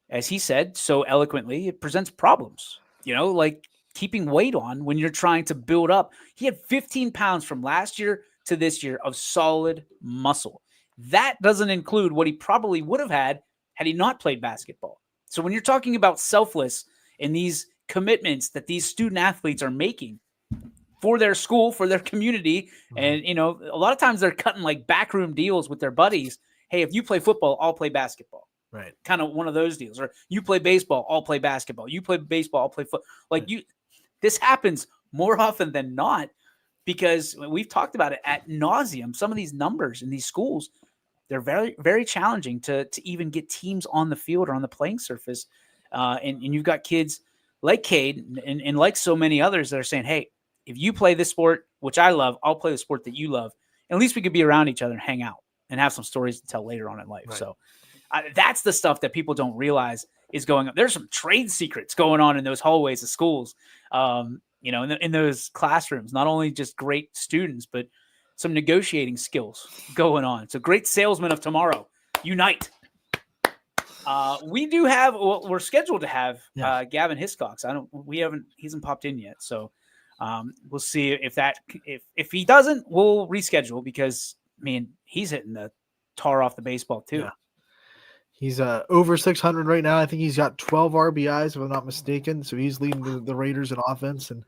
C: as he said so eloquently, it presents problems, like keeping weight on when you're trying to build up. He had 15 pounds from last year to this year of solid muscle. That doesn't include what he probably would have had he not played basketball. So when you're talking about selfless and these commitments that these student athletes are making for their school, for their community, and, a lot of times they're cutting like backroom deals with their buddies. Hey, if you play football, I'll play basketball.
D: Right.
C: Kind of one of those deals. Or you play baseball, I'll play basketball. You play baseball, I'll play football. Like this happens more often than not because we've talked about it ad nauseum. Some of these numbers in these schools, they're very, very challenging to even get teams on the field or on the playing surface. And you've got kids like Cade and like so many others that are saying, hey, if you play this sport, which I love, I'll play the sport that you love. And at least we could be around each other and hang out and have some stories to tell later on in life. Right. So that's the stuff that people don't realize is going on. There's some trade secrets going on in those hallways of schools, in those classrooms, not only just great students, but some negotiating skills going on. So great salesmen of tomorrow, unite. We do have, we're scheduled to have Gavin Hiscox. He hasn't popped in yet. So we'll see if he doesn't, we'll reschedule because he's hitting the tar off the baseball too.
D: Yeah. He's over 600 right now. I think he's got 12 RBIs, if I'm not mistaken. So he's leading the Raiders in offense. And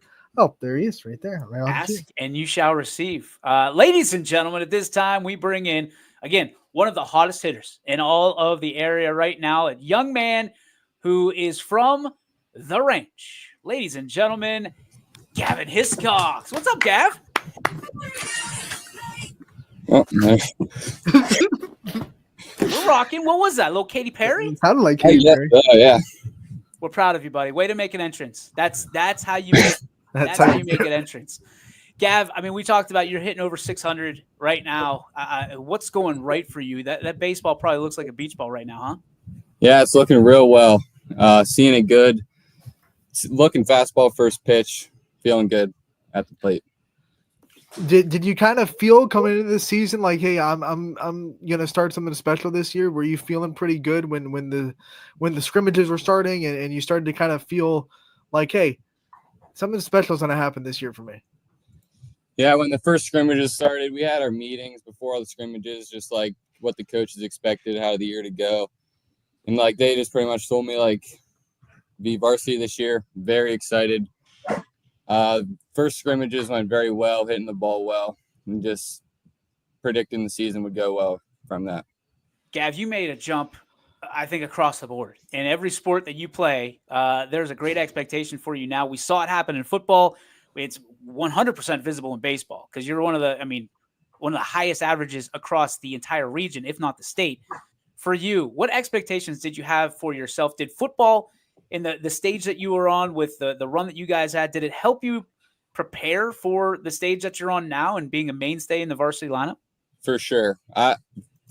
D: there he is right there. Right.
C: Ask and you shall receive. Ladies and gentlemen, at this time, we bring in, again, one of the hottest hitters in all of the area right now, a young man who is from the range. Ladies and gentlemen, Gavin Hiscox. What's up, Gav?
F: Oh, no.
C: We're rocking. What was that? Little Katy Perry?
D: It sounded like Katy Perry.
F: Yeah.
C: We're proud of you, buddy. Way to make an entrance. That's how you make, that's how you make an entrance. Gav, we talked about you're hitting over 600 right now. What's going right for you? That baseball probably looks like a beach ball right now, huh?
F: Yeah, it's looking real well. Seeing it good. It's looking fastball first pitch. Feeling good at the plate.
D: Did you kind of feel coming into the season like, hey, I'm gonna start something special this year? Were you feeling pretty good when the scrimmages were starting and you started to kind of feel like, hey, something special is gonna happen this year for me?
F: Yeah, when the first scrimmages started, we had our meetings before all the scrimmages, just like what the coaches expected, how the year to go, and like they just pretty much told me like be varsity this year. Very excited. First scrimmages went very well, hitting the ball well, and just predicting the season would go well from that.
C: Gav, you made a jump, I think, across the board. In every sport that you play, there's a great expectation for you now. We saw it happen in football. It's 100% visible in baseball because you're one of the highest averages across the entire region, if not the state. For you, what expectations did you have for yourself? Did football in the stage that you were on with the run that you guys had, did it help you prepare for the stage that you're on now and being a mainstay in the varsity lineup?
F: For sure.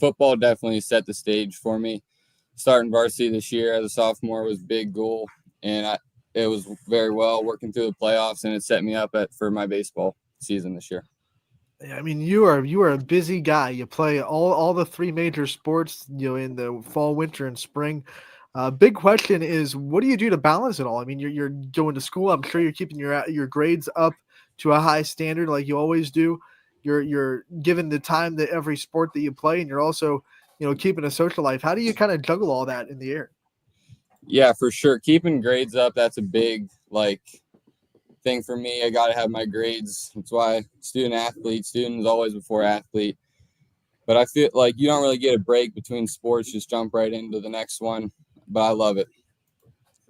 F: Football definitely set the stage for me. Starting varsity this year as a sophomore was a big goal, and it was very well working through the playoffs, and it set me up for my baseball season this year.
D: Yeah, you are a busy guy. You play all the three major sports, in the fall, winter, and spring. Big question is, what do you do to balance it all? You're going to school. I'm sure you're keeping your grades up to a high standard like you always do. You're given the time to every sport that you play, and you're also, keeping a social life. How do you kind of juggle all that in the air?
F: Yeah, for sure. Keeping grades up, that's a big thing for me. I got to have my grades. That's why student is always before athlete. But I feel like you don't really get a break between sports, just jump right into the next one. But I love it.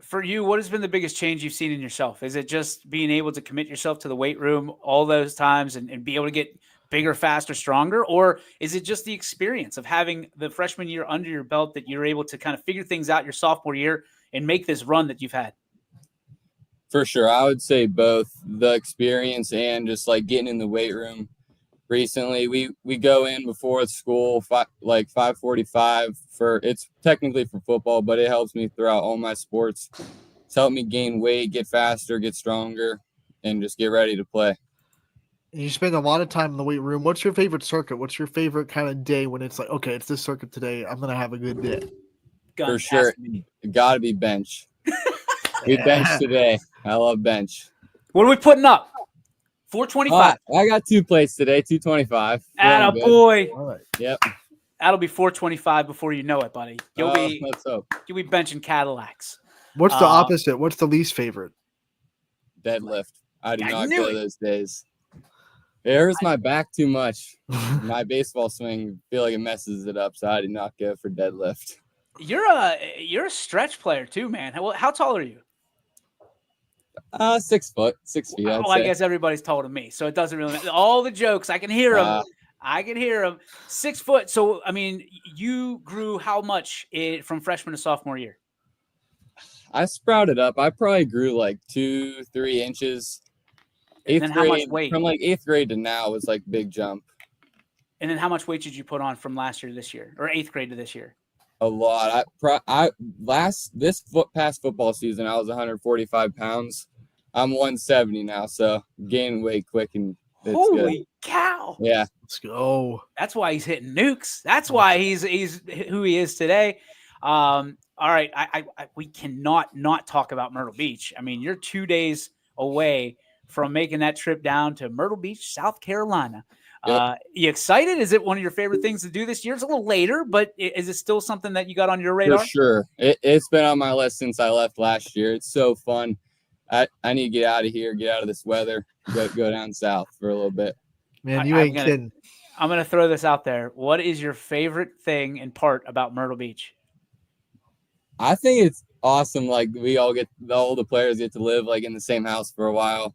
C: For you, what has been the biggest change you've seen in yourself? Is it just being able to commit yourself to the weight room all those times and be able to get bigger, faster, stronger? Or is it just the experience of having the freshman year under your belt that you're able to kind of figure things out your sophomore year and make this run that you've had?
F: For sure. I would say both the experience and just like getting in the weight room. Recently, we go in before school, like 5:45 for it's technically for football, but it helps me throughout all my sports. It's helped me gain weight, get faster, get stronger, and just get ready to play.
D: You spend a lot of time in the weight room. What's your favorite circuit? What's your favorite kind of day when it's like, okay, it's this circuit today. I'm gonna have a good day.
F: For sure, it got to be bench. We bench today. I love bench.
C: What are we putting up? 425.
F: I got 2 plates today, 225.
C: Atta boy.
D: All right.
F: Yep.
C: That'll be 425 before you know it, buddy. You'll be benching Cadillacs.
D: What's the opposite? What's the least favorite?
F: Deadlift. I do not go those days. It hurts my back too much. My baseball swing, feel like it messes it up, so I do not go for deadlift.
C: You're a stretch player too, man. How tall are you?
F: 6 foot, 6 feet.
C: I guess everybody's taller than me, so it doesn't really matter. All the jokes, I can hear them. I can hear them. 6 foot. So, I mean, you grew how much from freshman to sophomore year?
F: I sprouted up. I probably grew like 2-3 inches.
C: And then how much weight?
F: From like 8th grade to now was like big jump.
C: And then how much weight did you put on from last year to this year, or 8th grade to this year?
F: A lot. Past football season, I was 145 pounds. I'm 170 now, so gaining weight quick and it's
C: holy
F: good.
C: Cow!
F: Yeah,
D: let's go.
C: That's why he's hitting nukes. That's why he's who he is today. All right, we cannot not talk about Myrtle Beach. I mean, you're 2 days away from making that trip down to Myrtle Beach, South Carolina. Yep. You excited? Is it one of your favorite things to do this year? It's a little later, but is it still something that you got on your radar?
F: For sure. It's been on my list since I left last year. It's so fun. I need to get out of here, get out of this weather, go down south for a little bit.
D: Man, you ain't kidding.
C: I'm going to throw this out there. What is your favorite thing and part about Myrtle Beach?
F: I think it's awesome. Like all the players get to live like in the same house for a while.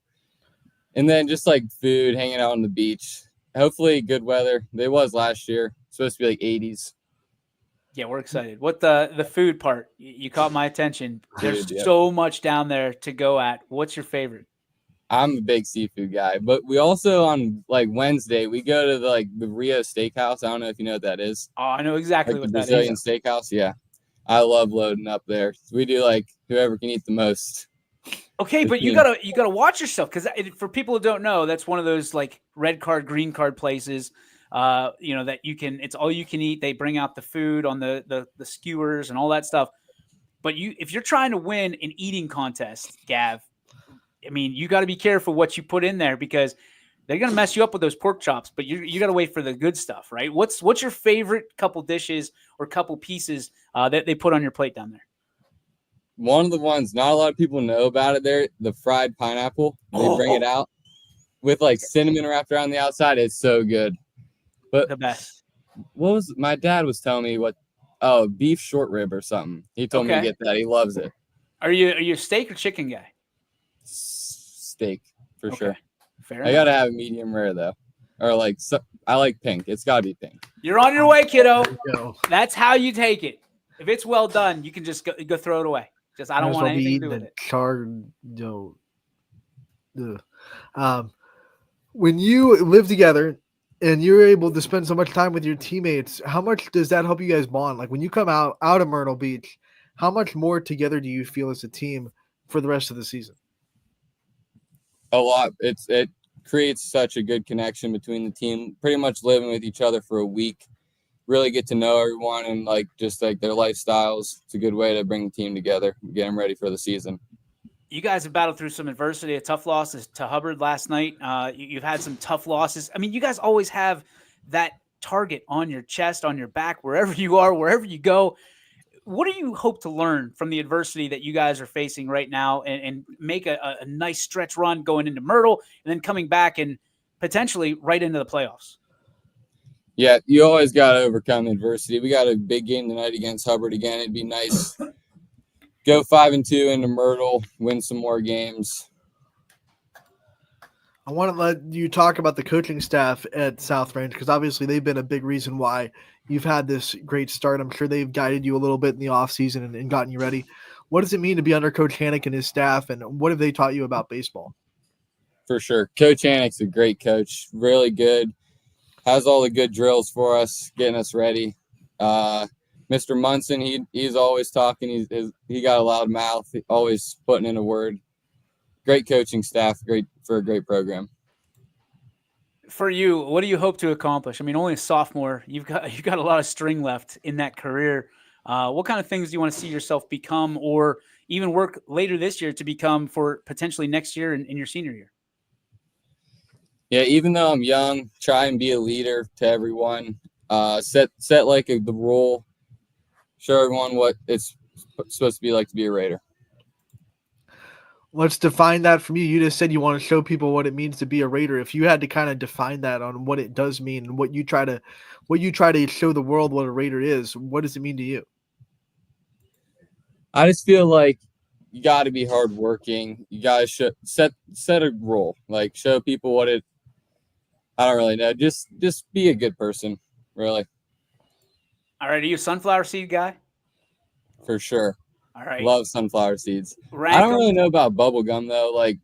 F: And then just like food, hanging out on the beach. Hopefully good weather. It was last year. It's supposed to be like 80s.
C: Yeah, we're excited. What the food part? You caught my attention. There's so much down there to go at. What's your favorite?
F: I'm a big seafood guy, but we also on like Wednesday we go to the Rio Steakhouse. I don't know if you know what that is.
C: Oh, I know exactly
F: like
C: what
F: the
C: that
F: Brazilian
C: is.
F: Steakhouse. Yeah, I love loading up there. So we do like whoever can eat the most.
C: Okay, but you gotta watch yourself because for people who don't know, that's one of those like red card, green card places. That you can. It's all you can eat. They bring out the food on the skewers and all that stuff. But if you're trying to win an eating contest, Gav, I mean, you got to be careful what you put in there because they're gonna mess you up with those pork chops. But you got to wait for the good stuff, right? What's your favorite couple dishes or couple pieces that they put on your plate down there?
F: One of the ones not a lot of people know about it there, the fried pineapple. They bring it out with like cinnamon wrapped around the outside. It's so good. But
C: the best.
F: My dad was telling me beef short rib or something. He told me to get that. He loves it.
C: Are you a steak or chicken guy?
F: Steak for sure.
C: Fair
F: I gotta have a medium rare though, or I like pink. It's gotta be pink.
C: You're on your way, kiddo. That's how you take it. If it's well done, you can just go throw it away. Just I don't want anything to do with it.
D: When you live together and you're able to spend so much time with your teammates, how much does that help you guys bond? Like when you come out of Myrtle Beach, how much more together do you feel as a team for the rest of the season?
F: A lot. It creates such a good connection between the team. Pretty much living with each other for a week. Really get to know everyone and just their lifestyles. It's a good way to bring the team together, get them ready for the season.
C: You guys have battled through some adversity, a tough loss to Hubbard last night. You've had some tough losses. I mean, you guys always have that target on your chest, on your back, wherever you are, wherever you go. What do you hope to learn from the adversity that you guys are facing right now and make a nice stretch run going into Myrtle and then coming back and potentially right into the playoffs?
F: Yeah, you always got to overcome adversity. We got a big game tonight against Hubbard again. It'd be nice. Go 5-2 into Myrtle, win some more games.
D: I want to let you talk about the coaching staff at South Range because obviously they've been a big reason why you've had this great start. I'm sure they've guided you a little bit in the offseason and gotten you ready. What does it mean to be under Coach Hannick and his staff, and what have they taught you about baseball?
F: For sure. Coach Hannick's a great coach, really good. Has all the good drills for us, getting us ready. Mr. Munson, he's always talking. He got a loud mouth, always putting in a word. Great coaching staff, great for a great program.
C: For you, what do you hope to accomplish? I mean, only a sophomore. You've got a lot of string left in that career. What kind of things do you want to see yourself become, or even work later this year to become for potentially next year in your senior year?
F: Yeah, even though I'm young, try and be a leader to everyone. Set like the role. Show everyone what it's supposed to be like to be a Raider.
D: Let's define that from you. You just said you want to show people what it means to be a Raider. If you had to kind of define that on what it does mean and what you try to show the world what a Raider is, what does it mean to you?
F: I just feel like you got to be hardworking. You got to set a role, like show people what it. I don't really know. Just be a good person, really.
C: All right, are you a sunflower seed guy?
F: For sure.
C: All right.
F: Love sunflower seeds.
C: Rank
F: I don't
C: 'em.
F: really know about bubble gum though. Like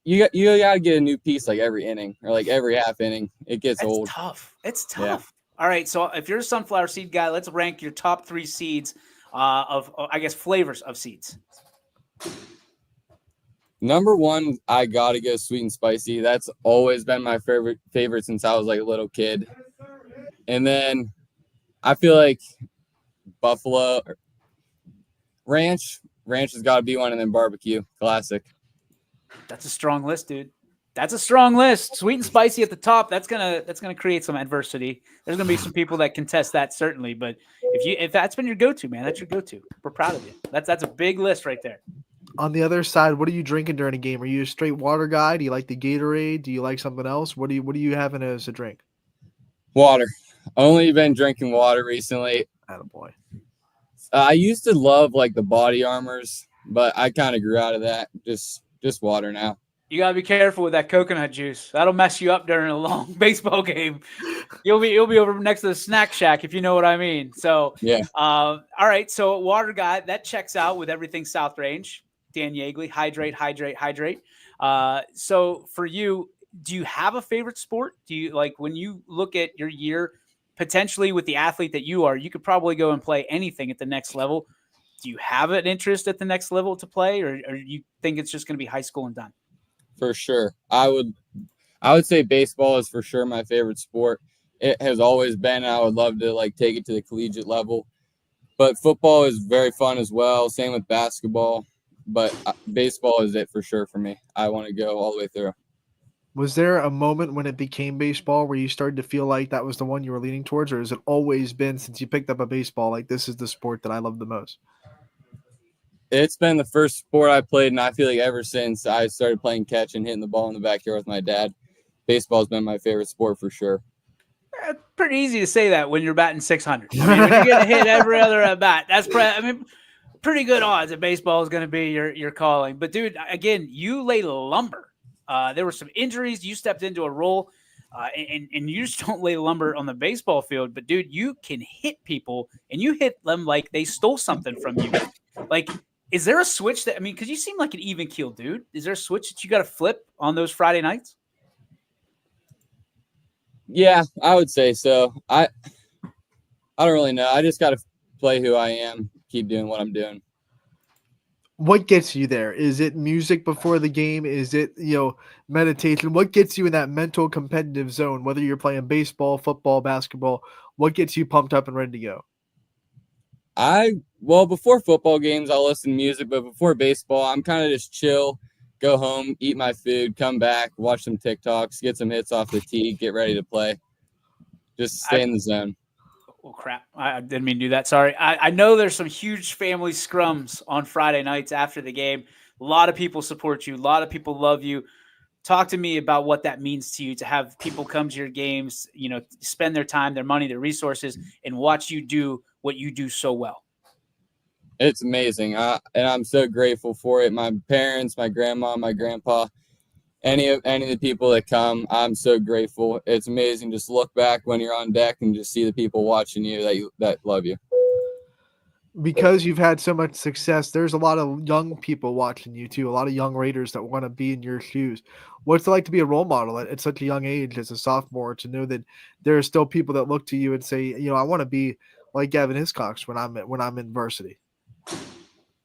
F: you got to get a new piece like every inning or like every half inning. It gets
C: That's
F: old.
C: tough. It's tough.
F: Yeah.
C: All right, so if you're a sunflower seed guy, let's rank your top 3 seeds of I guess flavors of seeds.
F: Number 1, I gotta go sweet and spicy. That's always been my favorite since I was like a little kid. And then I feel like buffalo ranch has got to be one, and then barbecue classic.
C: That's a strong list, dude. That's a strong list. Sweet and spicy at the top. That's gonna create some adversity. There's gonna be some people that contest that certainly, but if that's been your go-to, man, that's your go-to. We're proud of you. That's a big list right there.
D: On the other side, what are you drinking during a game? Are you a straight water guy? Do you like the Gatorade? Do you like something else? What are you having as a drink?
F: Water. Only been drinking water recently.
D: Attaboy.
F: I used to love like the body armors, but I kind of grew out of that. Just water now.
C: You gotta be careful with that coconut juice. That'll mess you up during a long baseball game. You'll be over next to the snack shack if you know what I mean. So
F: Yeah.
C: All right. So water guy, that checks out with everything South Range. Dan Yeagley, hydrate. So for you, do you have a favorite sport? Do you like when you look at your year, potentially with the athlete that you are, you could probably go and play anything at the next level. Do you have an interest at the next level to play, or you think it's just going to be high school and done?
F: For sure. I would say baseball is for sure my favorite sport. It has always been. I would love to like take it to the collegiate level. But football is very fun as well. Same with basketball. But baseball is it for sure for me. I want to go all the way through.
D: Was there a moment when it became baseball where you started to feel like that was the one you were leaning towards, or has it always been since you picked up a baseball, like this is the sport that I love the most?
F: It's been the first sport I played, and I feel like ever since I started playing catch and hitting the ball in the backyard with my dad, baseball's been my favorite sport for sure.
C: It's pretty easy to say that when you're batting 600. I mean, when you're getting hit every other at bat, pretty good odds that baseball is going to be your calling. But dude, again, you lay lumber. There were some injuries. You stepped into a role, and you just don't lay lumber on the baseball field. But dude, you can hit people, and you hit them like they stole something from you. Like, is there a switch that because you seem like an even keel dude. Is there a switch that you got to flip on those Friday nights?
F: Yeah, I would say so. I don't really know. I just got to play who I am, keep doing what I'm doing.
D: What gets you there? Is it music before the game? Is it, meditation? What gets you in that mental competitive zone, whether you're playing baseball, football, basketball? What gets you pumped up and ready to go?
F: Before football games, I'll listen to music, but before baseball, I'm kind of just chill, go home, eat my food, come back, watch some TikToks, get some hits off the tee, get ready to play. Just stay in the zone.
C: Oh, crap. I didn't mean to do that. Sorry. I know there's some huge family scrums on Friday nights after the game. A lot of people support you. A lot of people love you. talk to me about what that means to you to have people come to your games, spend their time, their money, their resources, and watch you do what you do so well.
F: It's amazing. And I'm so grateful for it. My parents, my grandma, my grandpa, any of the people that come, I'm so grateful. It's amazing. Just look back when you're on deck and just see the people watching you that love you.
D: Because you've had so much success, there's a lot of young people watching you too. A lot of young Raiders that want to be in your shoes. What's it like to be a role model at such a young age as a sophomore, to know that there are still people that look to you and say, I want to be like Gavin Hiscox when I'm in varsity.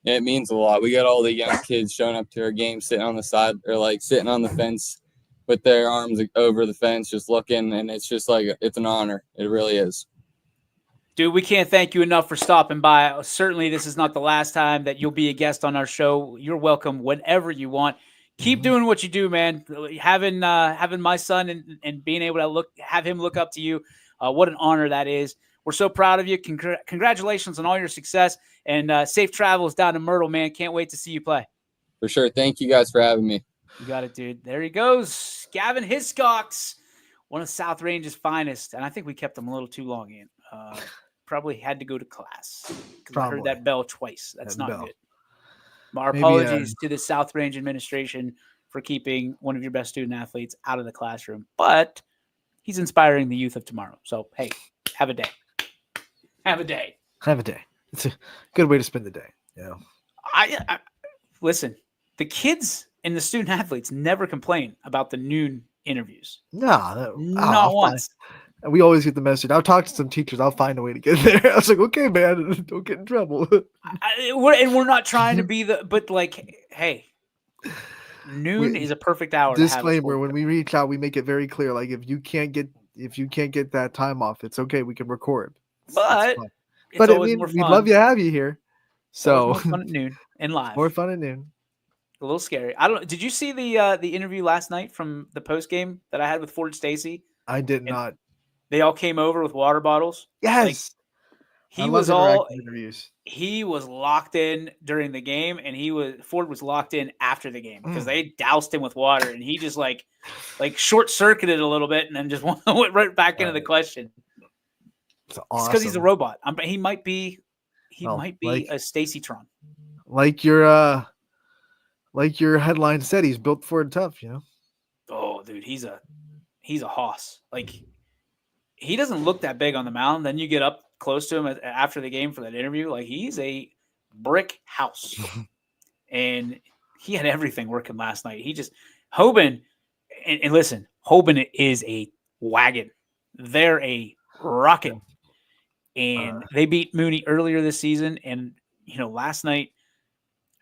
F: It means a lot. We got all the young kids showing up to our game, sitting on the side or like sitting on the fence with their arms over the fence, just looking. And it's just like, it's an honor. It really is.
C: Dude, we can't thank you enough for stopping by. Certainly, this is not the last time that you'll be a guest on our show. You're welcome whenever you want. Keep doing what you do, man. Having my son and being able to have him look up to you, what an honor that is. We're so proud of you. Congratulations on all your success, and safe travels down to Myrtle, man. Can't wait to see you play.
F: For sure. Thank you guys for having me.
C: You got it, dude. There he goes. Gavin Hiscox, one of South Range's finest. And I think we kept him a little too long, Ian. Probably had to go to class because I heard that bell twice. That's not good. Our apologies to the South Range administration for keeping one of your best student athletes out of the classroom, but he's inspiring the youth of tomorrow. So, hey, have a day. Have a day.
D: Have a day. It's a good way to spend the day.
C: I listen, the kids and the student athletes never complain about the noon interviews.
D: No,
C: not once.
D: We always get the message. I'll talk to some teachers. I'll find a way to get there. I was like, okay, man, don't get in trouble.
C: We're not trying to be but like, hey, noon is a perfect hour.
D: Disclaimer: when we reach out, we make it very clear. Like, if you can't get that time off, it's okay. We can record.
C: But
D: I mean, we'd love to have you here. So
C: more fun at noon and live.
D: More fun at noon.
C: A little scary. Did you see the interview last night from the post game that I had with Ford Stacy?
D: I did not.
C: They all came over with water bottles.
D: Yes.
C: He was locked in during the game, and Ford was locked in after the game because they doused him with water, and he just like short circuited a little bit and then just went right back into the question.
D: It's awesome.
C: because he's a robot. He might be a Stacy-tron.
D: Like your headline said, he's built for it tough,
C: Oh, dude, he's a hoss. Like, he doesn't look that big on the mound. Then you get up close to him after the game for that interview. Like, he's a brick house. And he had everything working last night. Hoban, and listen, Hoban is a wagon. They're a rocket. And they beat Mooney earlier this season. And, last night,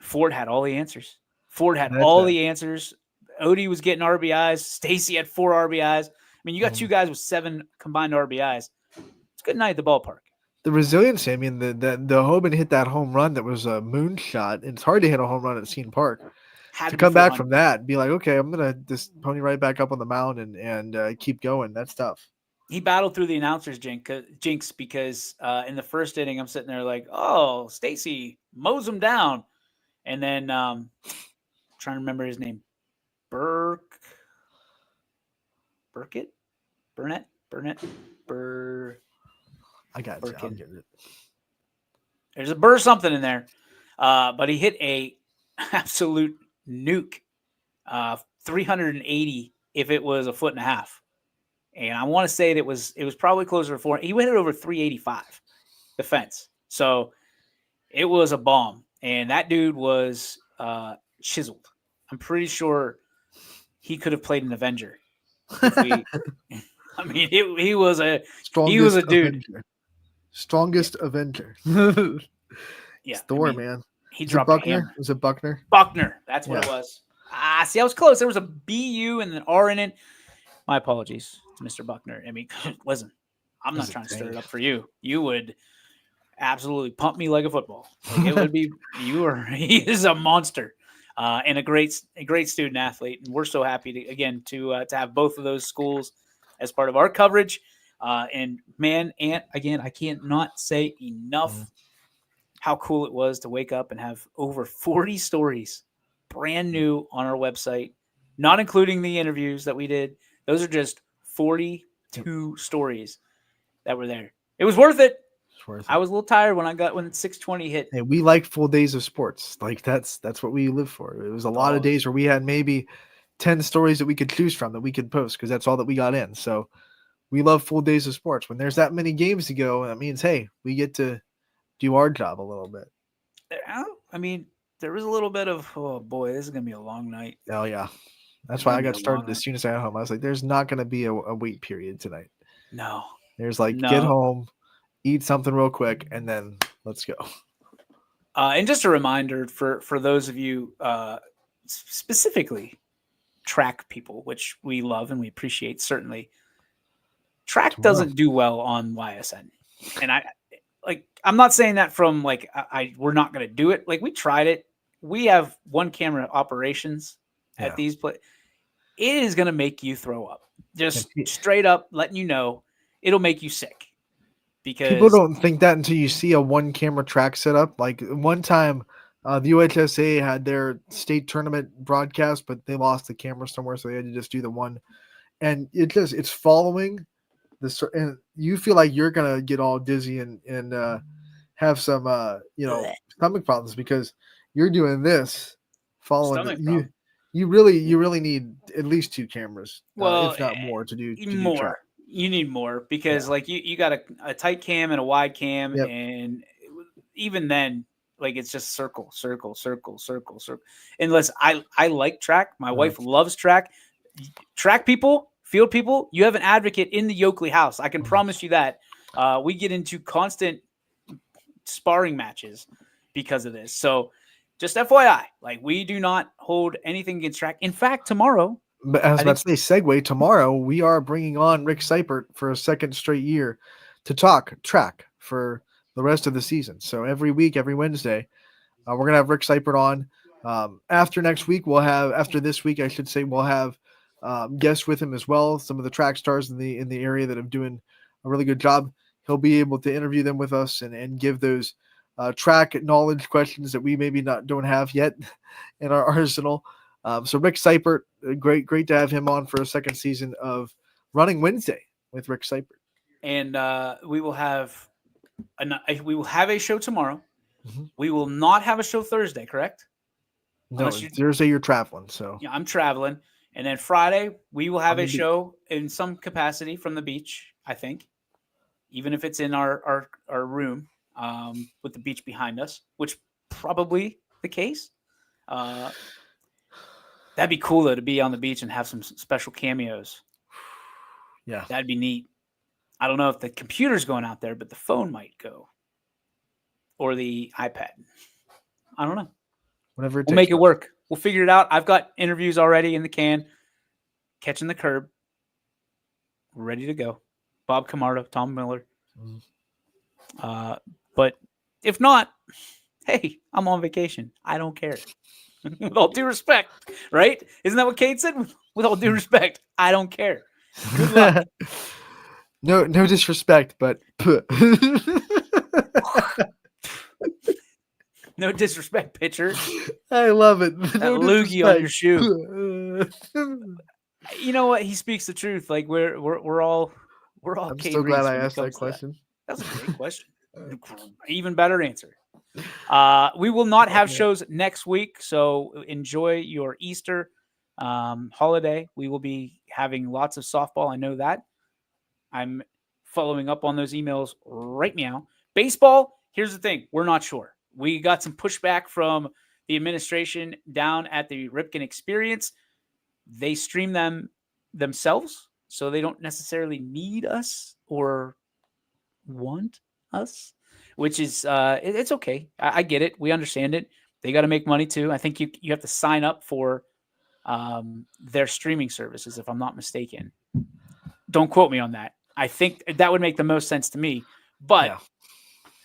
C: Ford had all the answers. The answers. Odie was getting RBIs. Stacy had 4 RBIs. I mean, you got 2 guys with 7 combined RBIs. It's a good night at the ballpark. The
D: resiliency. I mean, the Hoban hit that home run that was a moonshot. It's hard to hit a home run at Scene Park. To come back from that and be like, okay, I'm gonna just pony right back up on the mound and keep going. That's tough.
C: He battled through the announcers jinx because in the first inning, I'm sitting there like, oh, Stacy mows him down, and then trying to remember his name, Burnett.
D: I got it. I'll get it.
C: There's a Burr something in there, but he hit a absolute nuke, 380 if it was a foot and a half, and I want to say that it was probably closer to 4. He went it over 385, the fence. So it was a bomb, and that dude was chiseled. I'm pretty sure he could have played an Avenger. He was a dude.
D: Avenger. Strongest Avenger.
C: Yeah,
D: Thor, man.
C: He dropped Buckner.
D: Was it Buckner?
C: Buckner. That's what it was. See, I was close. There was a BU and an R in it. My apologies to Mr. Buckner. I mean, listen, I'm not trying to stir it up for you. You would absolutely pump me like a football. Like, it would be he is a monster. And a great student athlete, and we're so happy to have both of those schools as part of our coverage. And man, Ant, again, I can't not say enough how cool it was to wake up and have over 40 stories brand new on our website not including the interviews that we did. Those are just 42 stories that were there. It was worth it.
D: It's worth
C: I
D: it.
C: was a little tired when 6:20 hit.
D: Hey, we like full days of sports. Like that's what we live for. It was a lot of
C: Oh.
D: days where we had maybe 10 stories that we could choose from that we could post because that's all that we got in. So we love full days of sports. When there's that many games to go, that means hey, we get to do our job a little bit.
C: I mean, there was a little bit of, oh boy, this is gonna be a long night.
D: Oh yeah. That's
C: It's
D: why
C: gonna
D: I
C: be
D: got
C: a
D: started
C: long
D: as soon as I got home. I was like, there's not gonna be a wait period tonight.
C: No,
D: There's like
C: No.
D: get home, eat something real quick, and then let's go.
C: and just a reminder for those of you specifically track people, which we love and we appreciate certainly. Track
D: Tomorrow.
C: doesn't do well on YSN, and I'm not saying that from like we're not going to do it. Like we tried it. We have one camera operations
D: Yeah.
C: at these places. It is going to make you throw up. Just
D: Yeah.
C: straight up letting you know, it'll make you sick because
D: People don't think that until you see a one camera track setup. Like one time, the UHSA had their state tournament broadcast, but they lost the camera somewhere, so they had to just do the one. And it's following this, and you feel like you're gonna get all dizzy and have some
C: Blech.
D: stomach problems because you're doing this following
C: Stomach
D: you.
C: problem.
D: You really need at least two cameras,
C: Well,
D: if not more, to do
C: more.
D: track.
C: You need more because like you got a tight cam and a wide cam,
D: Yep.
C: and even then, like it's just circle. Unless I like track. My wife loves track. Track people, field people. You have an advocate in the Yoakley house. I can promise you that. We get into constant sparring matches because of this. So just FYI, like we do not hold anything against track. In fact, tomorrow.
D: But I was
C: I
D: about to say, segue, tomorrow we are bringing on Rick Seipert for a second straight year to talk track for the rest of the season. So every week, every Wednesday, we're going to have Rick Seipert on. After next week, after this week, I should say, we'll have guests with him as well. Some of the track stars in the area that are doing a really good job. He'll be able to interview them with us and give those track knowledge questions that we maybe don't have yet in our arsenal. So Rick Seipert, great to have him on for a second season of Running Wednesday with Rick Seipert.
C: And we will have a show tomorrow.
D: Mhm.
C: We will not have a show Thursday, correct?
D: No,
C: Unless you-
D: Thursday you're traveling, so
C: Yeah, I'm traveling. And then Friday, we will have
D: On
C: a
D: the beach.
C: show in some capacity from the beach, I think. Even if it's in our room with the beach behind us, which probably the case. That'd be cool, though, to be on the beach and have some special cameos.
D: yeah.
C: That'd be neat. I don't know if the computer's going out there, but the phone might go. Or the iPad. I don't know.
D: Whatever it
C: We'll
D: takes.
C: make it work. We'll figure it out. I've got interviews already in the can. Catching the Curb. We're ready to go. Bob Camardo, Tom Miller. But if not, hey, I'm on vacation. I don't care. With all due respect, right? Isn't that what Kate said? With all due respect, I don't care. Good luck.
D: No disrespect, but
C: No disrespect, pitcher.
D: I love it.
C: That
D: No
C: loogie on your
D: disrespect.
C: You know what? He speaks the truth. Like we're all
D: I'm
C: Kate
D: so glad
C: Reese
D: I
C: when it
D: asked that
C: comes to
D: question.
C: That was a great question. Even better answer. We will not have shows next week, so enjoy your Easter holiday. We will be having lots of softball. I know that. I'm following up on those emails right now. Baseball, here's the thing. We're not sure. We got some pushback from the administration down at the Ripken Experience. They stream them themselves, so they don't necessarily need us or want us, which is it's okay. I get it. We understand it. They got to make money too. I think you have to sign up for their streaming services, if I'm not mistaken. Don't quote me on that. I think that would make the most sense to me. But
D: Yeah.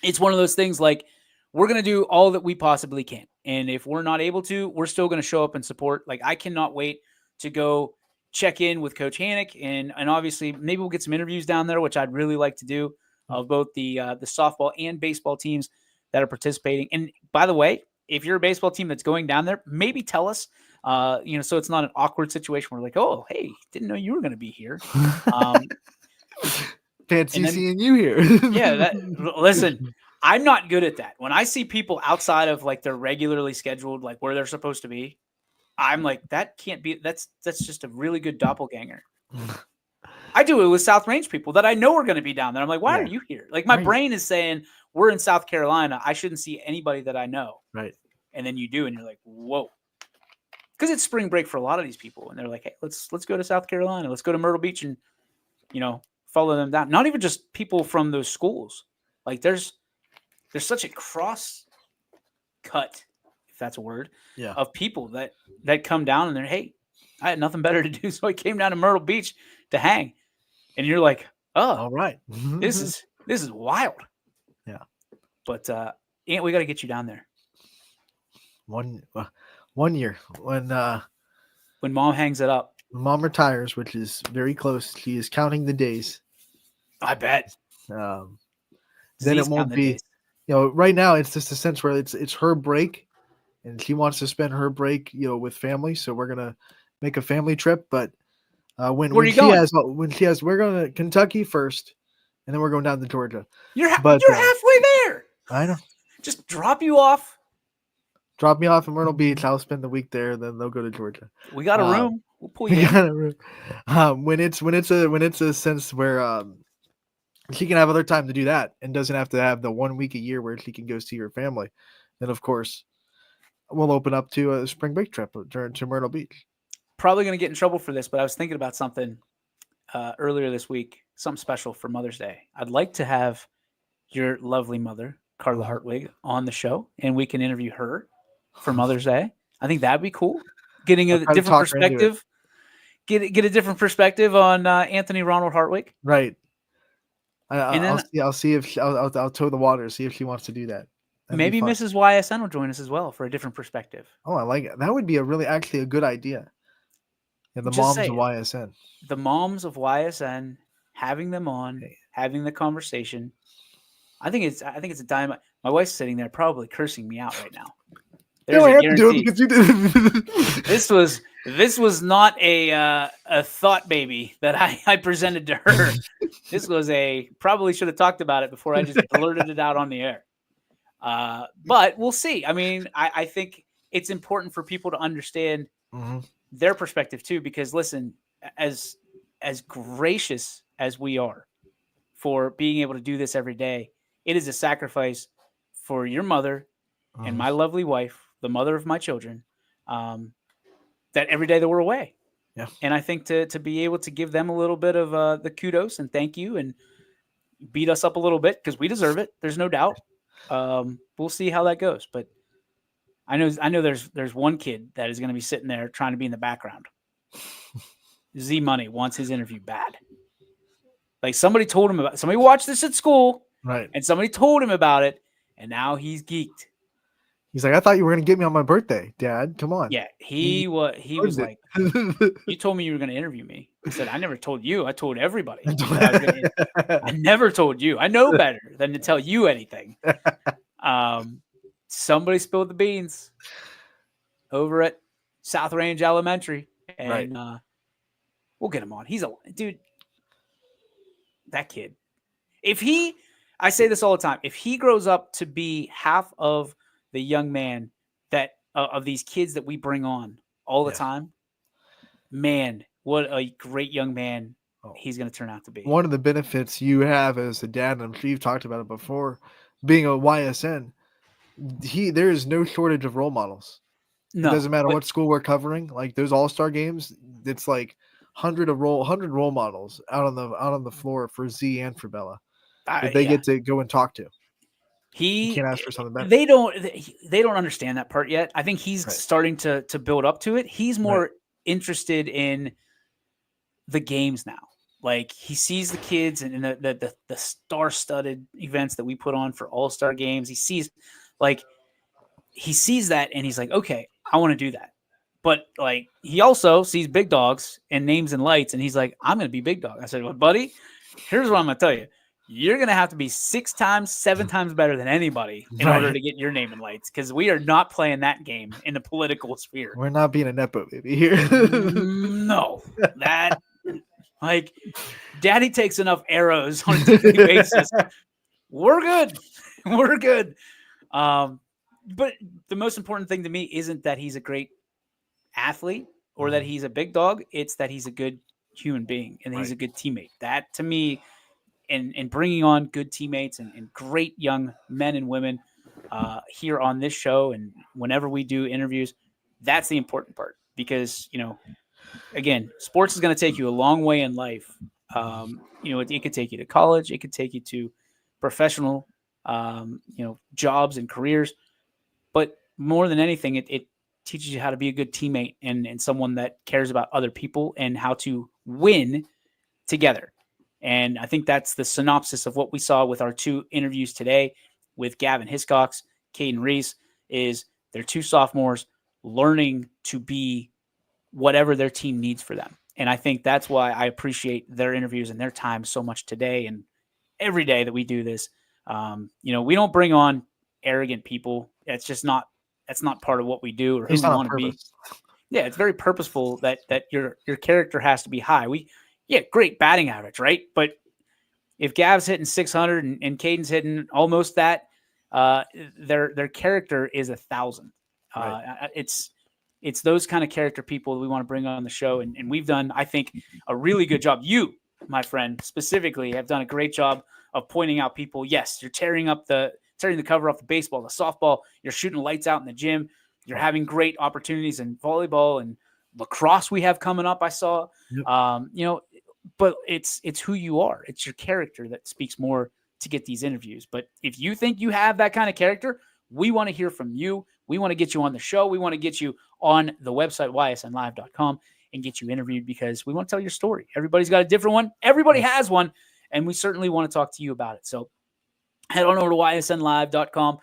C: It's one of those things like we're going to do all that we possibly can. And if we're not able to, we're still going to show up and support. Like I cannot wait to go check in with Coach Hannick. And obviously maybe we'll get some interviews down there, which I'd really like to do, of both the softball and baseball teams that are participating. And by the way, if you're a baseball team that's going down there, maybe tell us So it's not an awkward situation where like, oh, hey, didn't know you were going to be here. Um,
D: Fancy
C: and then-
D: seeing you here.
C: yeah, listen, I'm not good at that. When I see people outside of like their regularly scheduled, like where they're supposed to be, I'm like, that can't be. That's just a really good doppelganger. I do it with South Range people that I know are going to be down there. I'm like, why are
D: Yeah.
C: you here? Like my
D: Right.
C: brain is saying we're in South Carolina. I shouldn't see anybody that I know.
D: Right.
C: And then you do, and you're like, whoa. Because it's spring break for a lot of these people, and they're like, hey, let's go to South Carolina. Let's go to Myrtle Beach and follow them down. Not even just people from those schools. Like there's such a cross cut, if that's a word,
D: Yeah.
C: of people that come down and they're, hey, I had nothing better to do, so I came down to Myrtle Beach to hang. And you're like, oh,
D: All right.
C: this is wild.
D: Yeah.
C: But Ant, we got to get you down there
D: one year when
C: when Mom hangs it up.
D: Mom retires, which is very close. She is counting the days.
C: I bet.
D: Then
C: Z's
D: it won't
C: counting the
D: be.
C: days.
D: Right now it's just a sense where it's her break, and she wants to spend her break, with family. So we're gonna make a family trip. But when
C: Where are you
D: she
C: going?
D: has, we're going to Kentucky first, and then we're going down to Georgia.
C: You're
D: But,
C: halfway there.
D: I know.
C: Just drop you off.
D: Drop me off in Myrtle Beach. I'll spend the week there. Then they'll go to Georgia.
C: We got a
D: Um,
C: room. We'll pull you in.
D: when it's a sense where she can have other time to do that and doesn't have to have the 1 week a year where she can go see her family, then of course we'll open up to a spring break trip to Myrtle Beach.
C: Probably going to get in trouble for this, but I was thinking about something earlier this week, something special for Mother's Day. I'd like to have your lovely mother, Carla Hartwig, on the show, and we can interview her for Mother's Day. I think that'd be cool. Getting a
D: I'll try to
C: different
D: talk her into it.
C: perspective. Get a different perspective on Anthony Ronald Hartwig.
D: Right.
C: And then-
D: I'll see if I'll toe the water, see if she wants to do that. That'd be
C: Maybe
D: fun.
C: Mrs. YSN will join us as well for a different perspective.
D: Oh, I like it. That would be actually a good idea. Yeah, the
C: Just
D: moms
C: saying.
D: of YSN.
C: The moms of YSN, having them on, having the conversation. I think it's a dime. My wife's sitting there probably cursing me out right now. There's
D: No, I
C: a
D: have to do it
C: guarantee.
D: because you did.
C: This was not a thought baby that I presented to her. This was probably should have talked about it before I just blurted it out on the air. But we'll see. I mean, I think it's important for people to understand
D: Mhm.
C: their perspective too, because listen, as gracious as we are for being able to do this every day, it is a sacrifice for your mother and
D: Mhm.
C: my lovely wife, the mother of my children, that every day that we're away.
D: Yeah.
C: And I think to be able to give them a little bit of the kudos and thank you and beat us up a little bit because we deserve it. There's no doubt. We'll see how that goes. But I know there's one kid that is going to be sitting there trying to be in the background. Z Money wants his interview bad. Like somebody watched this at school
D: Right.
C: and somebody told him about it. And now he's geeked.
D: He's like, I thought you were going to get me on my birthday, Dad. Come on.
C: Yeah, he was like, you told me you were going to interview me. I said, I never told you. I told everybody. I never told you. I know better than to tell you anything. Somebody spilled the beans over at South Range Elementary, and we'll get him on. He's a dude. That kid. I say this all the time. If he grows up to be half of the young man that of these kids that we bring on all the time, man, what a great young man he's going to turn out to be.
D: One of the benefits you have as a dad, and I'm sure you've talked about it before, being a YSN, there is no shortage of role models.
C: No,
D: it doesn't matter what school we're covering. Like those all-star games, it's like 100 role models out on the floor for Z and for Bella that they get to go and talk to. You can't ask for something better.
C: They don't understand that part yet. I think he's starting to build up to it. He's more interested in the games now. Like he sees the kids and the star-studded events that we put on for all-star games. He sees that and he's like, okay, I want to do that. But like he also sees big dogs and names and lights, and he's like, I'm going to be big dog. I said, well, buddy, here's what I'm going to tell you. you're going to have to be 6 times, 7 times better than anybody in order
D: Right.
C: to get your name in lights, because we are not playing that game in the political sphere.
D: We're not being a nepo baby here.
C: No, that like daddy takes enough arrows on a daily basis. We're good. We're good. But the most important thing to me isn't that he's a great athlete or that he's a big dog. It's that he's a good human being and he's a good teammate. That to me, and bringing on good teammates and great young men and women here on this show and whenever we do interviews, that's the important part. Because, again, sports is going to take you a long way in life. It could take you to college. It could take you to professional, jobs and careers. But more than anything, it teaches you how to be a good teammate and someone that cares about other people and how to win together. And I think that's the synopsis of what we saw with our 2 interviews today with Gavin Hiscox, Caden Reese, is they're 2 sophomores learning to be whatever their team needs for them. And I think that's why I appreciate their interviews and their time so much today and every day that we do this. We don't bring on arrogant people. That's not part of what we do or who we want to be. Yeah, it's very purposeful that your character has to be high. Great batting average, right? But if Gav's hitting 600 and Caden's hitting almost that, their character is 1,000. Right. It's those kind of character people that we want to bring on the show. And we've done, I think, a really good job. You, my friend, specifically have done a great job of pointing out people. Yes, you're tearing the cover off the baseball, the softball. You're shooting lights out in the gym. You're having great opportunities in volleyball and lacrosse we have coming up. I saw, but it's who you are. It's your character that speaks more to get these interviews. But if you think you have that kind of character, we want to hear from you. We want to get you on the show. We want to get you on the website, ysnlive.com, and get you interviewed because we want to tell your story. Everybody's got a different one. Everybody has one, and we certainly want to talk to you about it. So head on over to ysnlive.com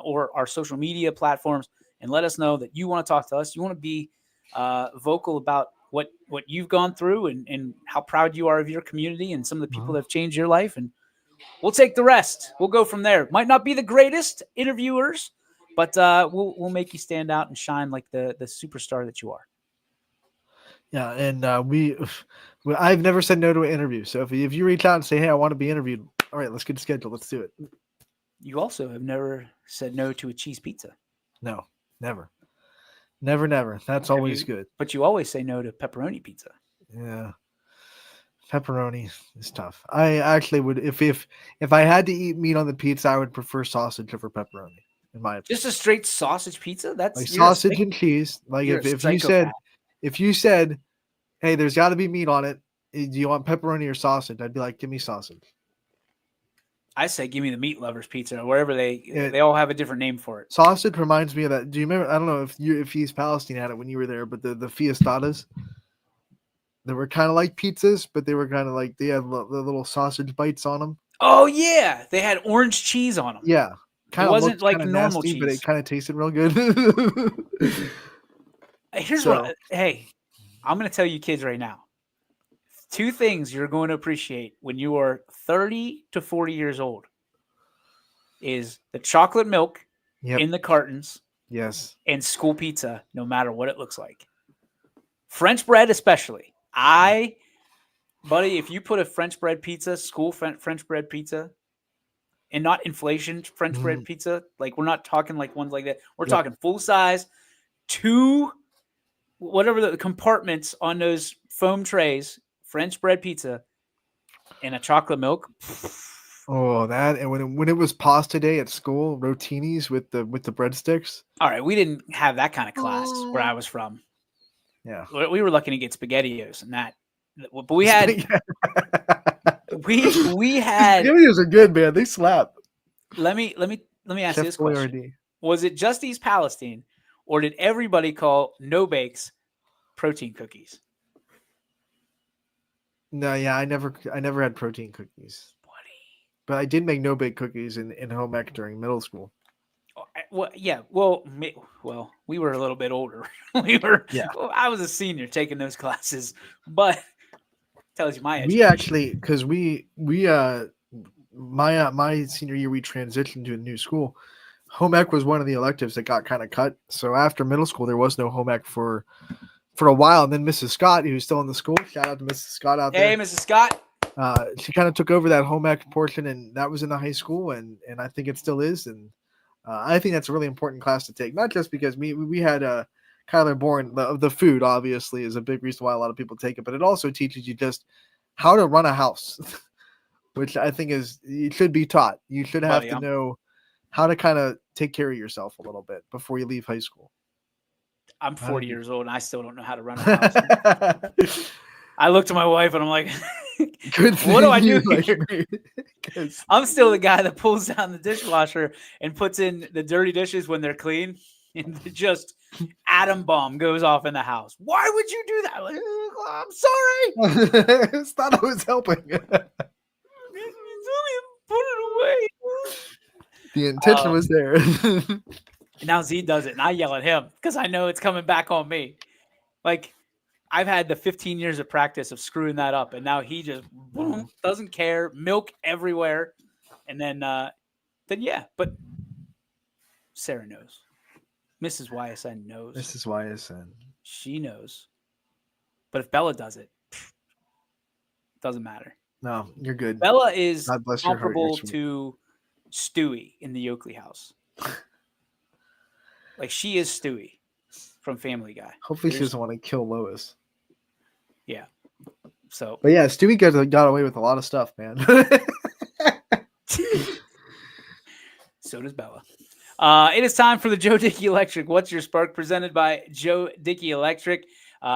C: or our social media platforms and let us know that you want to talk to us. You want to be vocal about what you've gone through and how proud you are of your community and some of the people that have changed your life. And we'll take the rest. We'll go from there. Might not be the greatest interviewers, but we'll make you stand out and shine like the superstar that you are.
D: Yeah, and I've never said no to an interview. So if you reach out and say, hey, I want to be interviewed, all right, let's get scheduled. Let's do it.
C: You also have never said no to a cheese pizza.
D: No, never. Never. That's always good.
C: But you always say no to pepperoni pizza.
D: Yeah. Pepperoni is tough. I actually would, if I had to eat meat on the pizza, I would prefer sausage over pepperoni, in my opinion.
C: Just a straight sausage pizza? That's
D: like sausage and cheese. Like if you said, hey, there's got to be meat on it. Do you want pepperoni or sausage? I'd be like, give me sausage.
C: I say, give me the meat lovers pizza, or wherever they all have a different name for it.
D: Sausage reminds me of that. Do you remember? I don't know if East Palestine had it when you were there, but the fiestadas, they were kind of like pizzas, but they were kind of like they had the little sausage bites on them.
C: Oh yeah, they had orange cheese on them.
D: Yeah,
C: it wasn't like normal
D: nasty,
C: cheese,
D: but it kind of tasted real good.
C: Hey, I'm going to tell you kids right now. 2 things you're going to appreciate when you are 30 to 40 years old is the chocolate milk in the cartons.
D: Yes.
C: And school pizza, no matter what it looks like. French bread especially. Buddy, if you put a French bread pizza, school French bread pizza, and not inflation French bread pizza, like we're not talking like ones like that. We're talking full size, 2, whatever the compartments on those foam trays, French bread pizza, and a chocolate milk.
D: Oh, that, and when it was pasta day at school, rotinis with the breadsticks.
C: All right, we didn't have that kind of class where I was from.
D: Yeah,
C: we were lucky to get SpaghettiOs and that, but we had we had
D: SpaghettiOs are good, man. They slap.
C: Let me ask you this question: was it just East Palestine, or did everybody call no bakes protein cookies?
D: No, yeah, I never had protein cookies. But I did make no bake cookies in home ec during middle school.
C: Well, yeah. Well, we were a little bit older. I was a senior taking those classes, but Tells you my
D: We
C: education.
D: actually, because my senior year, we transitioned to a new school. Home ec was one of the electives that got kind of cut. So after middle school, there was no home ec for a while. And then Mrs. Scott, who's still in the school, shout out to Mrs. Scott out
C: Hey,
D: there.
C: Mrs. Scott.
D: She kind of took over that home ec portion, and that was in the high school, and I think it still is. And I think that's a really important class to take, not just because we had Kyler Bourne. The food obviously is a big reason why a lot of people take it, but it also teaches you just how to run a house, which I think you should be taught. You should have to know how to kind of take care of yourself a little bit before you leave high school.
C: I'm 40 years old and I still don't know how to run a house. I looked at my wife and I'm like, what do I do here? I'm still the guy that pulls down the dishwasher and puts in the dirty dishes when they're clean, and just atom bomb goes off in the house. Why would you do that? Like, I'm sorry.
D: It's not I was helping.
C: Put it away.
D: The intention was there.
C: Now Z does it, and I yell at him because I know it's coming back on me. Like, I've had the 15 years of practice of screwing that up, and now he just doesn't care. Milk everywhere, and then yeah. But Sarah knows. Mrs. YSN knows.
D: Mrs. YSN.
C: She knows. But if Bella does it, doesn't matter.
D: No, you're good.
C: Bella is
D: God bless your heart,
C: comparable
D: you're sweet.
C: to Stewie in the Oakley house. Like, she is Stewie from Family Guy.
D: Hopefully she doesn't want to kill Lois.
C: Yeah. So,
D: But yeah, Stewie got away with a lot of stuff, man.
C: so does Bella. It is time for the Joe Dickey Electric. What's Your Spark? Presented by Joe Dickey Electric.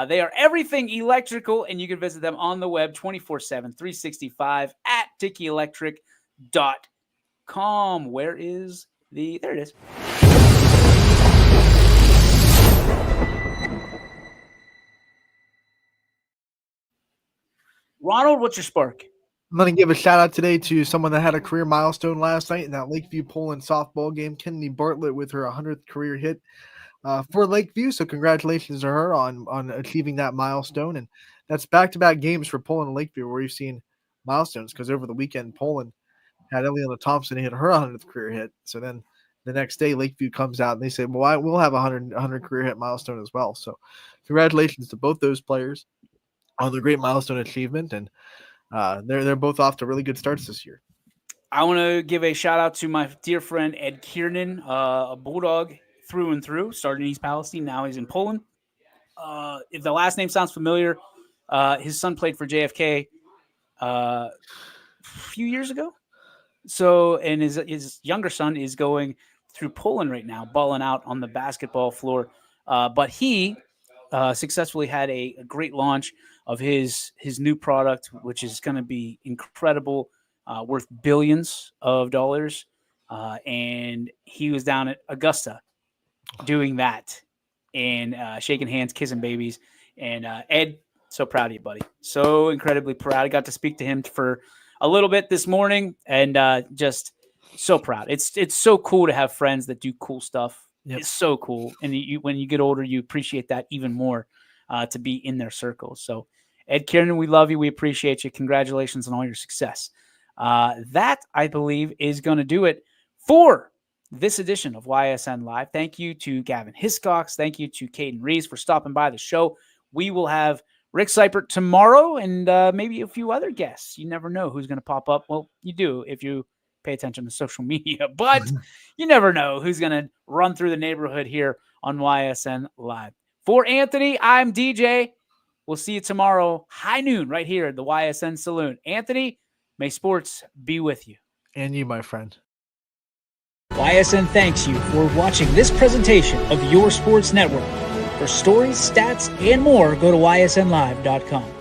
C: They are everything electrical, and you can visit them on the web 24/7, 365 at DickeyElectric.com. Where is the... There it is. Ronald, what's your spark?
D: I'm going to give a shout out today to someone that had a career milestone last night in that Lakeview Poland softball game. Kennedy Bartlett with her 100th career hit for Lakeview. So congratulations to her on achieving that milestone. And that's back-to-back games for Poland and Lakeview where we've seen milestones, because over the weekend, Poland had Eliana Thompson hit her 100th career hit. So then the next day, Lakeview comes out and they say, well, we'll have a 100 career hit milestone as well. So congratulations to both those players on the great milestone achievement. And they're both off to really good starts this year.
C: I want to give a shout out to my dear friend Ed Kiernan, a Bulldog through and through. Started in East Palestine, now he's in Poland. If the last name sounds familiar, his son played for JFK a few years ago. So, and his younger son is going through Poland right now, balling out on the basketball floor. But he successfully had a great launch of his new product, which is going to be incredible, worth billions of dollars. And he was down at Augusta doing that and shaking hands, kissing babies. And Ed, so proud of you, buddy. So incredibly proud. I got to speak to him for a little bit this morning, and just so proud. It's so cool to have friends that do cool stuff. Yep. It's so cool. And when you get older, you appreciate that even more, to be in their circles. So Ed Kiernan, we love you. We appreciate you. Congratulations on all your success. That, I believe, is going to do it for this edition of YSN Live. Thank you to Gavin Hiscox. Thank you to Caden Reeves for stopping by the show. We will have Rick Seipert tomorrow and maybe a few other guests. You never know who's going to pop up. Well, you do if you pay attention to social media, but you never know who's going to run through the neighborhood here on YSN Live. For Anthony, I'm DJ. We'll see you tomorrow, high noon, right here at the YSN Saloon. Anthony, may sports be with you.
D: And you, my friend.
C: YSN thanks you for watching this presentation of Your Sports Network. For stories, stats, and more, go to ysnlive.com.